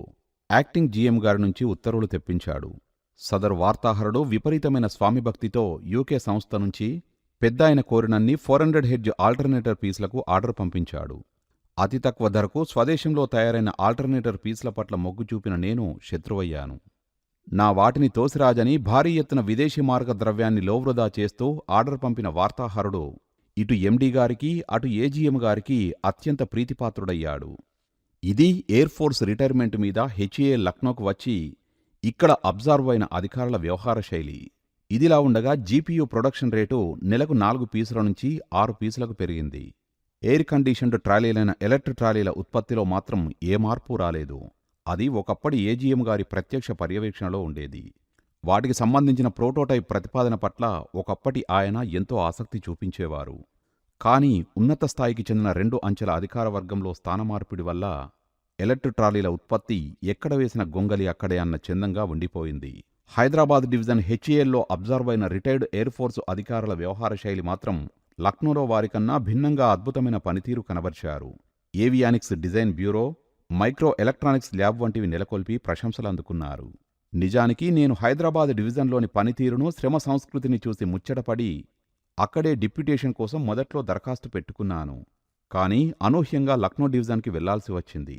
యాక్టింగ్ జీఎం గారి నుంచి ఉత్తర్వులు తెప్పించాడు. సదరు వార్తాహరుడు విపరీతమైన స్వామిభక్తితో యూకే సంస్థ నుంచి పెద్దాయన కోరినన్ని 400 హెడ్జ్ ఆల్టర్నేటర్ పీసులకు ఆర్డర్ పంపించాడు. అతి తక్కువ ధరకు స్వదేశంలో తయారైన ఆల్టర్నేటర్ పీసుల పట్ల మొగ్గు చూపిన నేను శత్రువయ్యాను. నా వాటిని తోసిరాజని భారీ ఎత్తున విదేశీ మార్గ ద్రవ్యాన్ని లోవృధా చేస్తూ ఆర్డర్ పంపిన వార్తాహరుడు ఇటు ఎండీ గారికి అటు ఏజీఎం గారికి అత్యంత ప్రీతిపాత్రుడయ్యాడు. ఇది ఎయిర్ఫోర్స్ రిటైర్మెంట్ మీద హెచ్ఏ లక్నోకు వచ్చి ఇక్కడ అబ్జార్వ్ అయిన అధికారుల వ్యవహార శైలి. ఇదిలా ఉండగా జీపీయూ ప్రొడక్షన్ రేటు నెలకు 4 పీసుల నుంచి 6 పీసులకు పెరిగింది. ఎయిర్ కండిషన్డ్ ట్రాలీలైన ఎలక్ట్రిక్ ట్రాలీల ఉత్పత్తిలో మాత్రం ఏ మార్పు రాలేదు. అది ఒకప్పటి ఏజీఎం గారి ప్రత్యక్ష పర్యవేక్షణలో ఉండేది. వాటికి సంబంధించిన ప్రోటోటైప్ ప్రతిపాదన పట్ల ఒకప్పటి ఆయన ఎంతో ఆసక్తి చూపించేవారు. కానీ ఉన్నత స్థాయికి చెందిన 2 అంచెల అధికార వర్గంలో స్థానమార్పిడి వల్ల ఎలక్ట్రిక్ ట్రాలీల ఉత్పత్తి ఎక్కడ వేసిన గొంగలి అక్కడే అన్న చందంగా ఉండిపోయింది. హైదరాబాద్ డివిజన్ హెచ్ఏఎల్లో అబ్జర్వ్ అయిన రిటైర్డ్ ఎయిర్ఫోర్సు అధికారుల వ్యవహార శైలి మాత్రం లక్నోలో వారికన్నా భిన్నంగా అద్భుతమైన పనితీరు కనబర్చారు. Avionics design bureau, micro electronics lab వంటివి నెలకొల్పి ప్రశంసలు అందుకున్నారు. నిజానికి నేను హైదరాబాద్ డివిజన్లోని పనితీరును, శ్రమ సంస్కృతిని చూసి ముచ్చటపడి అక్కడే డిప్యూటేషన్ కోసం మొదట్లో దరఖాస్తు పెట్టుకున్నాను. కానీ అనూహ్యంగా లక్నో డివిజన్కి వెళ్లాల్సి వచ్చింది.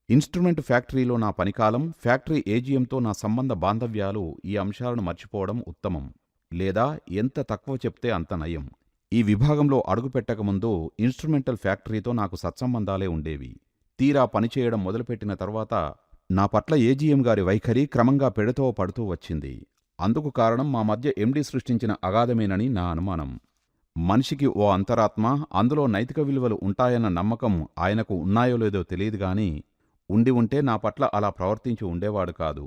ఇన్స్ట్రుమెంట్ ఫ్యాక్టరీలో నా పనికాలం, ఫ్యాక్టరీ ఏజీఎంతో నా సంబంధ బాంధవ్యాలు ఈ అంశాలను మర్చిపోవడం ఉత్తమం. లేదా ఎంత తక్కువ చెప్తే అంత నయం. ఈ విభాగంలో అడుగుపెట్టకముందు ఇన్స్ట్రుమెంటల్ ఫ్యాక్టరీతో నాకు సత్సంబంధాలే ఉండేవి. తీరా పనిచేయడం మొదలుపెట్టిన తర్వాత నా పట్ల ఏజీఎం గారి వైఖరి క్రమంగా పెడతో పడుతూ వచ్చింది. అందుకు కారణం మా మధ్య ఎండీ సృష్టించిన అగాధమేనని నా అనుమానం. మనిషికి ఓ అంతరాత్మ, అందులో నైతిక విలువలు ఉంటాయన్న నమ్మకం ఆయనకు ఉన్నాయో లేదో తెలియదుగాని ఉండి ఉంటే నా పట్ల అలా ప్రవర్తించి ఉండేవాడు కాదు.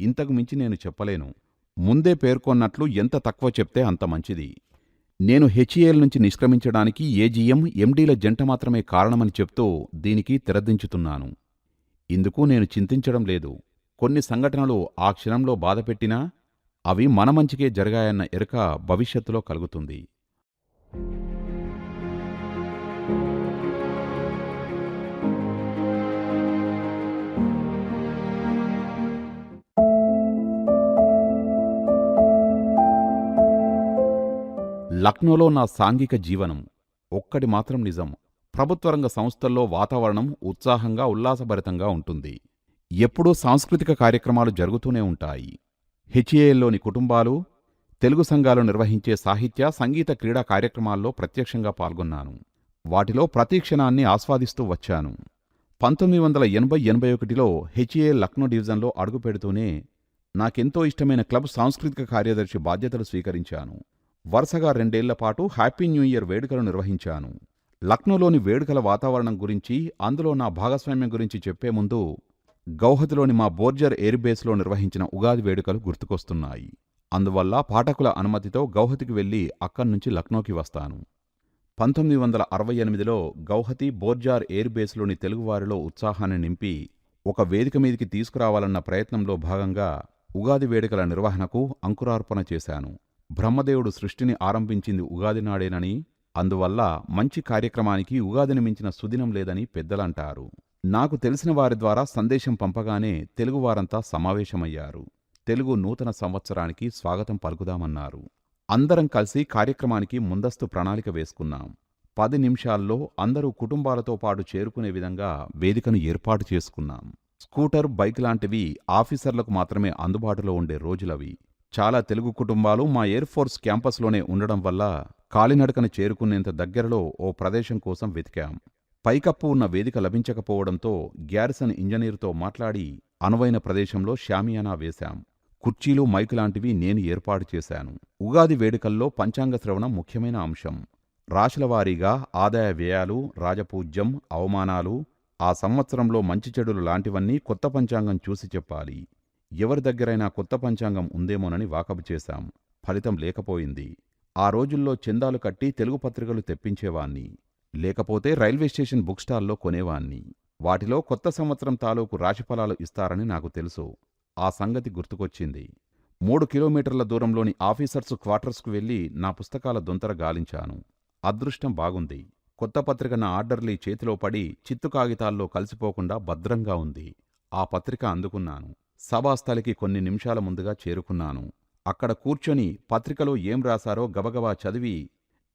ఇంతకు మించి నేను చెప్పలేను. ముందే పేర్కొన్నట్లు ఎంత తక్కువ చెప్తే అంత మంచిది. నేను హెచ్ఏఎల్ నుంచి నిష్క్రమించడానికి ఏజీఎం, ఎండీల జంట మాత్రమే కారణమని చెప్తూ దీనికి తెరదించుతున్నాను. ఇందుకు నేను చింతించడం లేదు. కొన్ని సంఘటనలు ఆ క్షణంలో బాధపెట్టినా అవి మన మంచికే జరిగాయన్న ఎరుక భవిష్యత్తులో కలుగుతుంది. లక్నోలో నా సాంఘిక జీవనం. ఒక్కటి మాత్రం నిజం, ప్రభుత్వ రంగ సంస్థల్లో వాతావరణం ఉత్సాహంగా ఉల్లాసభరితంగా ఉంటుంది. ఎప్పుడూ సాంస్కృతిక కార్యక్రమాలు జరుగుతూనే ఉంటాయి. హెచ్ఏఎల్లోని కుటుంబాలు, తెలుగు సంఘాలు నిర్వహించే సాహిత్య, సంగీత, క్రీడా కార్యక్రమాల్లో ప్రత్యక్షంగా పాల్గొన్నాను. వాటిలో ప్రతి క్షణాన్ని ఆస్వాదిస్తూ వచ్చాను. 1980-81లో హెచ్ఏఎల్ లక్నో డివిజన్లో అడుగుపెడుతూనే నాకెంతో ఇష్టమైన క్లబ్ సాంస్కృతిక కార్యదర్శి బాధ్యతలు స్వీకరించాను. వరుసగా 2 ఏళ్లపాటు హ్యాపీ న్యూ ఇయర్ వేడుకలు నిర్వహించాను. లక్నోలోని వేడుకల వాతావరణం గురించి, అందులో నా భాగస్వామ్యం గురించి చెప్పే ముందు గౌహతిలోని మా బోర్జర్ ఎయిర్ బేస్లో నిర్వహించిన ఉగాది వేడుకలు గుర్తుకొస్తున్నాయి. అందువల్ల పాఠకుల అనుమతితో గౌహతికి వెళ్లి అక్కడ్నుంచి లక్నోకి వస్తాను. 1968లో గౌహతి, బోర్జార్ ఎయిర్ బేస్లోని తెలుగువారిలో ఉత్సాహాన్ని నింపి ఒక వేదిక మీదికి తీసుకురావాలన్న ప్రయత్నంలో భాగంగా ఉగాది వేడుకల నిర్వహణకు అంకురార్పణ చేశాను. బ్రహ్మదేవుడు సృష్టిని ఆరంభించింది ఉగాది నాడేనని, అందువల్ల మంచి కార్యక్రమానికి ఉగాదిని మించిన సుదినం లేదని పెద్దలంటారు. నాకు తెలిసిన వారి ద్వారా సందేశం పంపగానే తెలుగువారంతా సమావేశమయ్యారు. తెలుగు నూతన సంవత్సరానికి స్వాగతం పలుకుదామన్నారు. అందరం కలిసి కార్యక్రమానికి ముందస్తు ప్రణాళిక వేసుకున్నాం. 10 నిమిషాల్లో అందరూ కుటుంబాలతో పాటు చేరుకునే విధంగా వేదికను ఏర్పాటు చేసుకున్నాం. స్కూటర్, బైక్ లాంటివి ఆఫీసర్లకు మాత్రమే అందుబాటులో ఉండే రోజులవి. చాలా తెలుగు కుటుంబాలు మా ఎయిర్ ఫోర్స్ క్యాంపస్లోనే ఉండడం వల్ల కాలినడకన చేరుకునేంత దగ్గరలో ఓ ప్రదేశం కోసం వెతికాం. పైకప్పు ఉన్న వేదిక లభించకపోవడంతో గ్యారిసన్ ఇంజనీరుతో మాట్లాడి అనువైన ప్రదేశంలో షామియానా వేశాం. కుర్చీలు, మైకు లాంటివి నేను ఏర్పాటు చేశాను. ఉగాది వేడుకల్లో పంచాంగ శ్రవణం ముఖ్యమైన అంశం. రాశులవారీగా ఆదాయ వ్యయాలు, రాజపూజ్యం, అవమానాలు, ఆ సంవత్సరంలో మంచి చెడులు లాంటివన్నీ కొత్త పంచాంగం చూసి చెప్పాలి. ఎవరి దగ్గరైనా కొత్త పంచాంగం ఉందేమోనని వాకబు చేశాం. ఫలితం లేకపోయింది. ఆ రోజుల్లో చందాలు కట్టి తెలుగు పత్రికలు తెప్పించేవాణ్ణి. లేకపోతే రైల్వే స్టేషన్ బుక్ స్టాల్లో కొనేవాణ్ణి. వాటిలో కొత్త సంవత్సరం తాలూకు రాశిఫలాలు ఇస్తారని నాకు తెలుసు. ఆ సంగతి గుర్తుకొచ్చింది. 3 కిలోమీటర్ల దూరంలోని ఆఫీసర్సు క్వార్టర్స్కు వెళ్లి నా పుస్తకాల దొంతర గాలించాను. అదృష్టం బాగుంది. కొత్త పత్రిక నా ఆర్డర్లీ చేతిలో పడి చిత్తు కాగితాల్లో కలిసిపోకుండా భద్రంగా ఉంది. ఆ పత్రిక అందుకున్నాను. సభాస్థలికి కొన్ని నిమిషాల ముందుగా చేరుకున్నాను. అక్కడ కూర్చొని పత్రికలో ఏం రాశారో గబగబా చదివి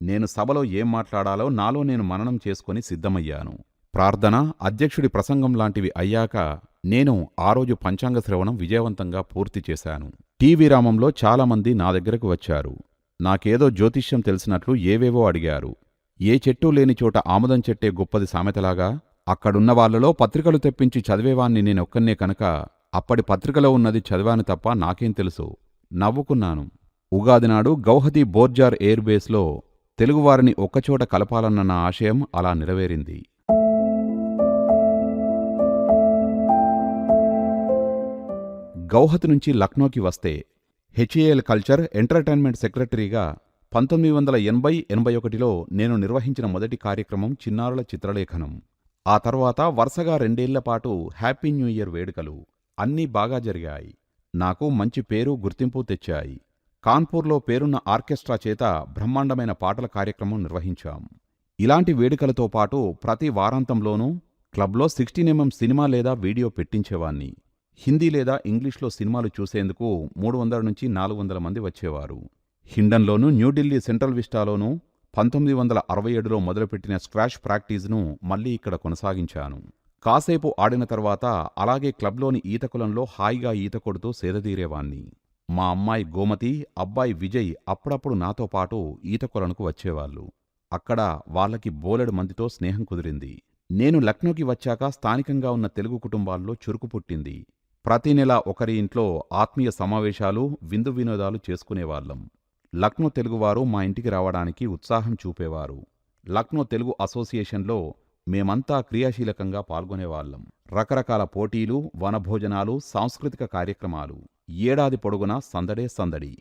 నేను సభలో ఏం మాట్లాడాలో నాలో నేను మననం చేసుకుని సిద్ధమయ్యాను. ప్రార్థన, అధ్యక్షుడి ప్రసంగం లాంటివి అయ్యాక నేను ఆ రోజు పంచాంగ శ్రవణం విజయవంతంగా పూర్తి చేశాను. టీ విరామంలో చాలామంది నా దగ్గరకు వచ్చారు. నాకేదో జ్యోతిష్యం తెలిసినట్లు ఏవేవో అడిగారు. ఏ చెట్టు లేని చోట ఆముదం చెట్టే గొప్పది సామెతలాగా అక్కడున్న వాళ్లలో పత్రికలు తెప్పించి చదివేవాణ్ణి నేనొక్కనే కనుక అప్పటి పత్రికలో ఉన్నది చదివాను తప్ప నాకేం తెలుసు. నవ్వుకున్నాను. ఉగాది నాడు గౌహతి బోర్జార్ ఎయిర్ బేస్లో తెలుగువారిని ఒక్కచోట కలపాలన్న నా ఆశయం అలా నెరవేరింది. గౌహతి నుంచి లక్నోకి వస్తే హెచ్ఏఎల్ కల్చర్, ఎంటర్టైన్మెంట్ సెక్రటరీగా 1980-81లో నేను నిర్వహించిన మొదటి కార్యక్రమం చిన్నారుల చిత్రలేఖనం. ఆ తర్వాత వరుసగా 2 ఏళ్లపాటు హ్యాపీ న్యూ ఇయర్ వేడుకలు. అన్నీ బాగా జరిగాయి. నాకు మంచి పేరు, గుర్తింపు తెచ్చాయి. కాన్పూర్లో పేరున్న ఆర్కెస్ట్రా చేత బ్రహ్మాండమైన పాటల కార్యక్రమం నిర్వహించాం. ఇలాంటి వేడుకలతో పాటు ప్రతి వారాంతంలోనూ క్లబ్లో 16mm సినిమా లేదా వీడియో పెట్టించేవాణ్ణి. హిందీ లేదా ఇంగ్లీష్లో సినిమాలు చూసేందుకు 300-400 మంది వచ్చేవారు. హిండన్లోనూ, న్యూఢిల్లీ సెంట్రల్ విస్టాలోనూ 1967లో మొదలుపెట్టిన స్క్వాష్ ప్రాక్టీస్ను మళ్లీ ఇక్కడ కొనసాగించాను. కాసేపు ఆడిన తర్వాత అలాగే క్లబ్లోని ఈతకులంలో హాయిగా ఈత కొడుతూ సేదతీరేవాణ్ణి. మా అమ్మాయి గోమతి, అబ్బాయి విజయ్ అప్పుడప్పుడు నాతో పాటు ఈతకొలనుకు వచ్చేవాళ్లు. అక్కడ వాళ్లకి బోలెడు మందితో స్నేహం కుదిరింది. నేను లక్నోకి వచ్చాక స్థానికంగా ఉన్న తెలుగు కుటుంబాల్లో చురుకు పుట్టింది. ప్రతి నెల ఒకరి ఇంట్లో ఆత్మీయ సమావేశాలు, విందు వినోదాలు చేసుకునేవాళ్లం. లక్నో తెలుగువారు మా ఇంటికి రావడానికి ఉత్సాహం చూపేవారు. లక్నో తెలుగు అసోసియేషన్లో మేమంతా క్రియాశీలకంగా పాల్గొనేవాళ్లం. రకరకాల పోటీలు, వనభోజనాలు, సాంస్కృతిక కార్యక్రమాలు. ఏడాది పొడుగునా సందడే సందడి.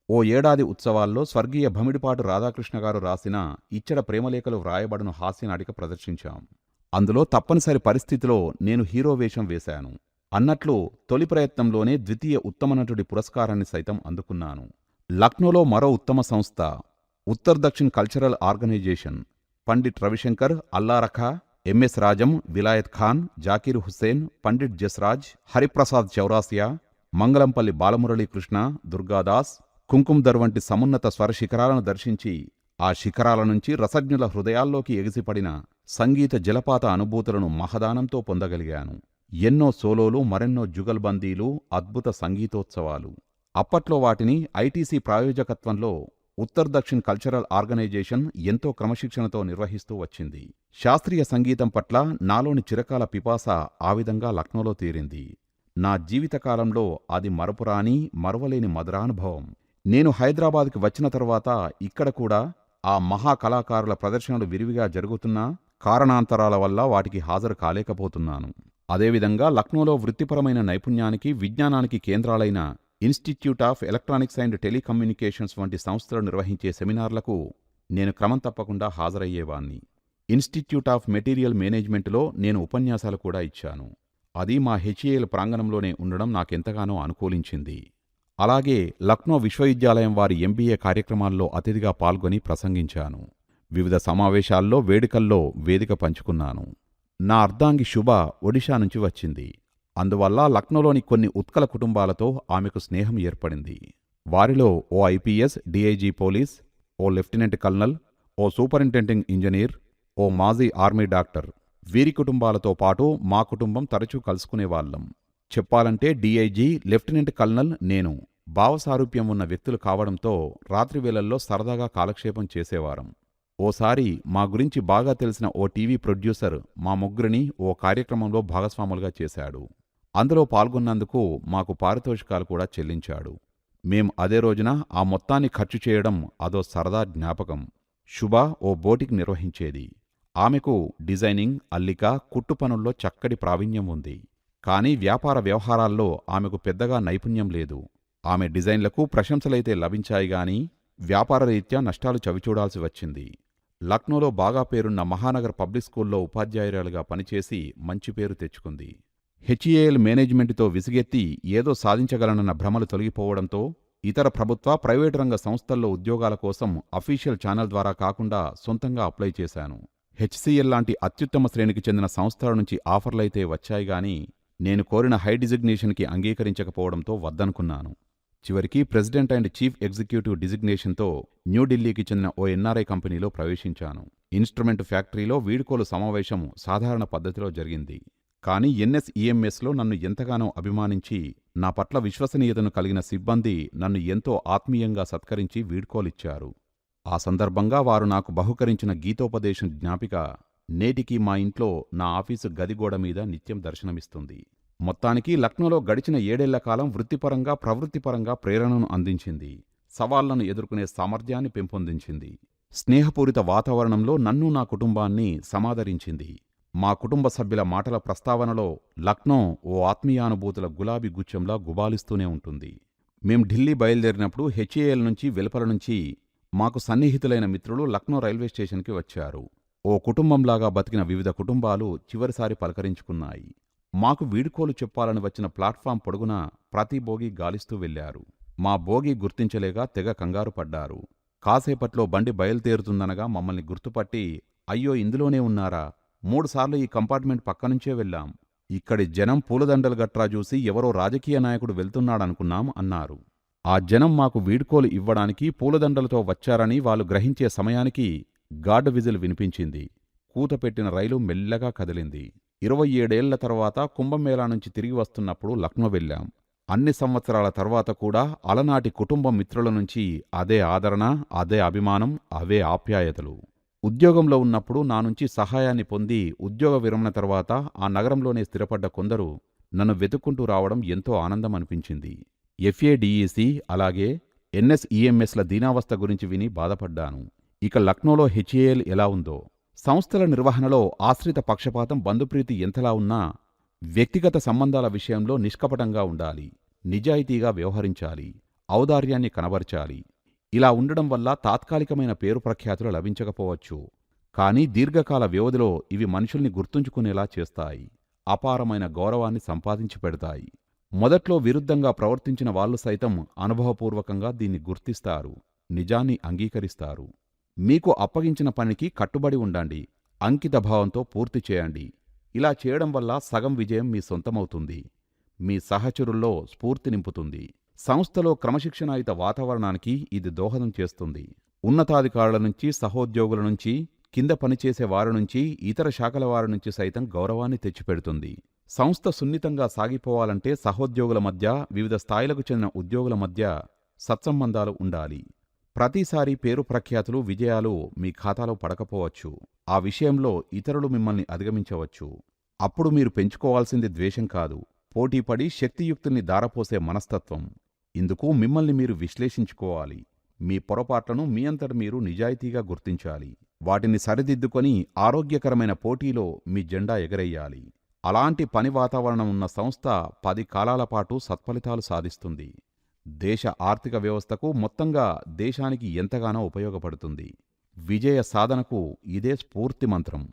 ఓ ఏడాది ఉత్సవాల్లో స్వర్గీయ భమిడిపాటు రాధాకృష్ణగారు రాసిన ఇచ్చట ప్రేమలేఖలు వ్రాయబడిన హాస్యనాటిక ప్రదర్శించాం. అందులో తప్పనిసరి పరిస్థితిలో నేను హీరో వేషం వేశాను. అన్నట్లు తొలి ప్రయత్నంలోనే ద్వితీయ ఉత్తమ నటుడి పురస్కారాన్ని సైతం అందుకున్నాను. లక్నోలో మరో ఉత్తమ సంస్థ ఉత్తర్ దక్షిణ్ కల్చరల్ ఆర్గనైజేషన్. పండిట్ రవిశంకర్, అల్లారఖా, ఎంఎస్ రాజం, విలాయత్ ఖాన్, జాకీర్ హుస్సేన్, పండిట్ జస్రాజ్, హరిప్రసాద్ చౌరాసియా, మంగళంపల్లి బాలమురళీకృష్ణ, దుర్గాదాస్, కుంకుమ్ దర్ వంటి సమున్నత స్వరశిఖరాలను దర్శించి ఆ శిఖరాల నుంచి రసజ్ఞుల హృదయాల్లోకి ఎగిసిపడిన సంగీత జలపాత అనుభూతులను మహదానంతో పొందగలిగాను. ఎన్నో సోలోలు, మరెన్నో జుగల్బందీలు, అద్భుత సంగీతోత్సవాలు. అప్పట్లో వాటిని ITC ప్రాయోజకత్వంలో Uttar Dakshin cultural organisation ఎంతో క్రమశిక్షణతో నిర్వహిస్తూ వచ్చింది. శాస్త్రీయ సంగీతం పట్ల నాలోని చిరకాల పిపాస ఆ విధంగా లక్నోలో తీరింది. నా జీవితకాలంలో అది మరపురాని, మరువలేని మధురానుభవం. నేను హైదరాబాద్కి వచ్చిన తరువాత ఇక్కడ కూడా ఆ మహాకళాకారుల ప్రదర్శనలు విరివిగా జరుగుతున్నా కారణాంతరాల వల్ల వాటికి హాజరు కాలేకపోతున్నాను. అదేవిధంగా లక్నోలో వృత్తిపరమైన నైపుణ్యానికి, విజ్ఞానానికి కేంద్రాలైన institute of electronics and telecommunications వంటి సంస్థలు నిర్వహించే సెమినార్లకు నేను క్రమం తప్పకుండా హాజరయ్యేవాణ్ణి. ఇన్స్టిట్యూట్ ఆఫ్ మెటీరియల్ మేనేజ్మెంటులో నేను ఉపన్యాసాలు కూడా ఇచ్చాను. అది మా హెచ్ఏఎల్ ప్రాంగణంలోనే ఉండడం నాకెంతగానో అనుకూలించింది. అలాగే లక్నో విశ్వవిద్యాలయం వారి ఎంబీఏ కార్యక్రమాల్లో అతిథిగా పాల్గొని ప్రసంగించాను. వివిధ సమావేశాల్లో, వేడుకల్లో వేదిక పంచుకున్నాను. నా అర్ధాంగి శుభ ఒడిషా నుంచి వచ్చింది. అందువల్ల లక్నోలోని కొన్ని ఉత్కల కుటుంబాలతో ఆమెకు స్నేహం ఏర్పడింది. వారిలో ఓ ఐపీఎస్, డీఐజీ పోలీస్, ఓ లెఫ్టినెంట్ కల్నల్, ఓ సూపరింటెండింగ్ ఇంజనీర్, ఓ మాజీ ఆర్మీ డాక్టర్. వీరి కుటుంబాలతో పాటు మా కుటుంబం తరచూ కలుసుకునేవాళ్లం. చెప్పాలంటే డీఐజీ, లెఫ్టినెంట్ కల్నల్, నేను భావసారూప్యం ఉన్న వ్యక్తులు కావడంతో రాత్రివేళల్లో సరదాగా కాలక్షేపం చేసేవారం. ఓసారి మా గురించి బాగా తెలిసిన ఓ టీవీ ప్రొడ్యూసర్ మా ముగ్గురిని ఓ కార్యక్రమంలో భాగస్వాములుగా చేశాడు. అందులో పాల్గొన్నందుకు మాకు పారితోషికాలు కూడా చెల్లించాడు. మేం అదే రోజున ఆ మొత్తాన్ని ఖర్చు చేయడం అదో సరదా జ్ఞాపకం. శుభ ఓ బోటిక్ నిర్వహించేది. ఆమెకు డిజైనింగ్, అల్లిక, కుట్టు పనుల్లో చక్కటి ప్రావీణ్యం ఉంది. కానీ వ్యాపార వ్యవహారాల్లో ఆమెకు పెద్దగా నైపుణ్యం లేదు. ఆమె డిజైన్లకు ప్రశంసలైతే లభించాయిగాని వ్యాపారరీత్యా నష్టాలు చవిచూడాల్సి వచ్చింది. లక్నోలో బాగా పేరున్న మహానగర్ పబ్లిక్ స్కూల్లో ఉపాధ్యాయురాలుగా పనిచేసి మంచి పేరు తెచ్చుకుంది. హెచ్ఏఎల్ మేనేజ్మెంటుతో విసిగెత్తి ఏదో సాధించగలనన్న భ్రమలు తొలగిపోవడంతో ఇతర ప్రభుత్వ, ప్రైవేటు రంగ సంస్థల్లో ఉద్యోగాల కోసం అఫీషియల్ ఛానల్ ద్వారా కాకుండా సొంతంగా అప్లై చేశాను. హెచ్సిఎల్ లాంటి అత్యుత్తమ శ్రేణికి చెందిన సంస్థల నుంచి ఆఫర్లైతే వచ్చాయిగాని నేను కోరిన హై డిజిగ్నేషన్కి అంగీకరించకపోవడంతో వద్దనుకున్నాను. చివరికి ప్రెసిడెంట్ అండ్ చీఫ్ ఎగ్జిక్యూటివ్ డిజిగ్నేషన్తో న్యూఢిల్లీకి చెందిన ఓ ఎన్ఆర్ఐ కంపెనీలో ప్రవేశించాను. ఇన్స్ట్రుమెంట్ ఫ్యాక్టరీలో వీడ్కోలు సమావేశం సాధారణ పద్ధతిలో జరిగింది. కానీ ఎన్ఎస్ఈఎంఎస్లో నన్ను ఎంతగానో అభిమానించి నా పట్ల విశ్వసనీయతను కలిగిన సిబ్బంది నన్ను ఎంతో ఆత్మీయంగా సత్కరించి వీడ్కోలిచ్చారు. ఆ సందర్భంగా వారు నాకు బహుకరించిన గీతోపదేశం జ్ఞాపిక నేటికీ మా ఇంట్లో నా ఆఫీసు గదిగోడ మీద నిత్యం దర్శనమిస్తుంది. మొత్తానికి లక్నోలో గడిచిన 7 ఏళ్ల కాలం వృత్తిపరంగా, ప్రవృత్తిపరంగా ప్రేరణను అందించింది. సవాళ్లను ఎదుర్కొనే సామర్థ్యాన్ని పెంపొందించింది. స్నేహపూరిత వాతావరణంలో నన్ను, నా కుటుంబాన్ని సమాదరించింది. మా కుటుంబ సభ్యుల మాటల ప్రస్తావనలో లక్నో ఓ ఆత్మీయానుభూతుల గులాబీ గుచ్ఛంలా గుబాలిస్తూనే ఉంటుంది. మేం ఢిల్లీ బయలుదేరినప్పుడు హెచ్ఏఎల్ నుంచి, వెలుపల నుంచి మాకు సన్నిహితులైన మిత్రులు లక్నో రైల్వే స్టేషన్కి వచ్చారు. ఓ కుటుంబంలాగా బతికిన వివిధ కుటుంబాలు చివరిసారి పలకరించుకున్నాయి. మాకు వీడ్కోలు చెప్పాలని వచ్చిన ప్లాట్ఫాం పొడుగునా ప్రతి బోగి గాలిస్తూ వెళ్లారు. మా బోగి గుర్తించలేక తెగ కంగారు పడ్డారు. కాసేపట్లో బండి బయలుదేరుతుందనగా మమ్మల్ని గుర్తుపట్టి, అయ్యో ఇందులోనే ఉన్నారా, 3 సార్లు ఈ కంపార్ట్మెంట్ పక్కనుంచే వెళ్ళాం. ఇక్కడి జనం పూలదండలు గట్రా చూసి ఎవరో రాజకీయ నాయకుడు వెళ్తున్నాడనుకున్నాం అన్నారు. ఆ జనం మాకు వీడ్కోలు ఇవ్వడానికి పూలదండలతో వచ్చారని వాళ్ళు గ్రహించే సమయానికి గార్డ్ విజిల్ వినిపించింది. కూతపెట్టిన రైలు మెల్లగా కదిలింది. 27 ఏళ్ల తర్వాత కుంభమేళా నుంచి తిరిగి వస్తున్నప్పుడు లక్నో వెళ్ళాం. అన్ని సంవత్సరాల తర్వాత కూడా అలనాటి కుటుంబ మిత్రుల నుంచి అదే ఆదరణ, అదే అభిమానం, అవే ఆప్యాయతలు. ఉద్యోగంలో ఉన్నప్పుడు నా నుంచి సహాయాన్ని పొంది ఉద్యోగ విరమణ తర్వాత ఆ నగరంలోనే స్థిరపడ్డ కొందరు నన్ను వెతుక్కుంటూ రావడం ఎంతో ఆనందం అనిపించింది. ఎఫ్ఏడిఈసి అలాగే ఎన్ఎస్ఈఎంఎస్ల దీనావస్థ గురించి విని బాధపడ్డాను. ఇక లక్నోలో హెచ్ఏఎల్ ఎలా ఉందో, సంస్థల నిర్వహణలో ఆశ్రిత పక్షపాతం, బంధుప్రీతి ఎంతలా ఉన్నా వ్యక్తిగత సంబంధాల విషయంలో నిష్కపటంగా ఉండాలి, నిజాయితీగా వ్యవహరించాలి, ఔదార్యాన్ని కనబర్చాలి. ఇలా ఉండడం వల్ల తాత్కాలికమైన పేరు ప్రఖ్యాతులు లభించకపోవచ్చు, కానీ దీర్ఘకాల వ్యవధిలో ఇవి మనుషుల్ని గుర్తుంచుకునేలా చేస్తాయి, అపారమైన గౌరవాన్ని సంపాదించి పెడతాయి. మొదట్లో విరుద్ధంగా ప్రవర్తించిన వాళ్లు సైతం అనుభవపూర్వకంగా దీన్ని గుర్తిస్తారు, నిజాన్ని అంగీకరిస్తారు. మీకు అప్పగించిన పనికి కట్టుబడి ఉండండి, అంకితభావంతో పూర్తి చేయండి. ఇలా చేయడం వల్ల సగం విజయం మీ సొంతమవుతుంది, మీ సహచరుల్లో స్ఫూర్తి నింపుతుంది. సంస్థలో క్రమశిక్షణాయుత వాతావరణానికి ఇది దోహదం చేస్తుంది. ఉన్నతాధికారుల నుంచి, సహోద్యోగుల నుంచి, కింద పనిచేసే వారి నుంచి, ఇతర శాఖల వారి నుంచి సైతం గౌరవాన్ని తెచ్చిపెడుతుంది. సంస్థ సున్నితంగా సాగిపోవాలంటే సహోద్యోగుల మధ్య, వివిధ స్థాయిలకు చెందిన ఉద్యోగుల మధ్య సత్సంబంధాలు ఉండాలి. ప్రతిసారి పేరు ప్రఖ్యాతులు, విజయాలు మీ ఖాతాలో పడకపోవచ్చు. ఆ విషయంలో ఇతరులు మిమ్మల్ని అధిగమించవచ్చు. అప్పుడు మీరు పెంచుకోవాల్సింది ద్వేషం కాదు, పోటీపడి శక్తియుక్తుల్ని దారపోసే మనస్తత్వం. ఇందుకు మిమ్మల్ని మీరు విశ్లేషించుకోవాలి. మీ పొరపాట్లను మీ అంతట మీరు నిజాయితీగా గుర్తించాలి. వాటిని సరిదిద్దుకొని ఆరోగ్యకరమైన పోటీలో మీ జెండా ఎగరెయ్యాలి. అలాంటి పని వాతావరణం ఉన్న సంస్థ 10 కాలాల పాటు సత్ఫలితాలు సాధిస్తుంది. దేశ ఆర్థిక వ్యవస్థకు, మొత్తంగా దేశానికి ఎంతగానో ఉపయోగపడుతుంది. విజయ సాధనకు ఇదే స్ఫూర్తి మంత్రం.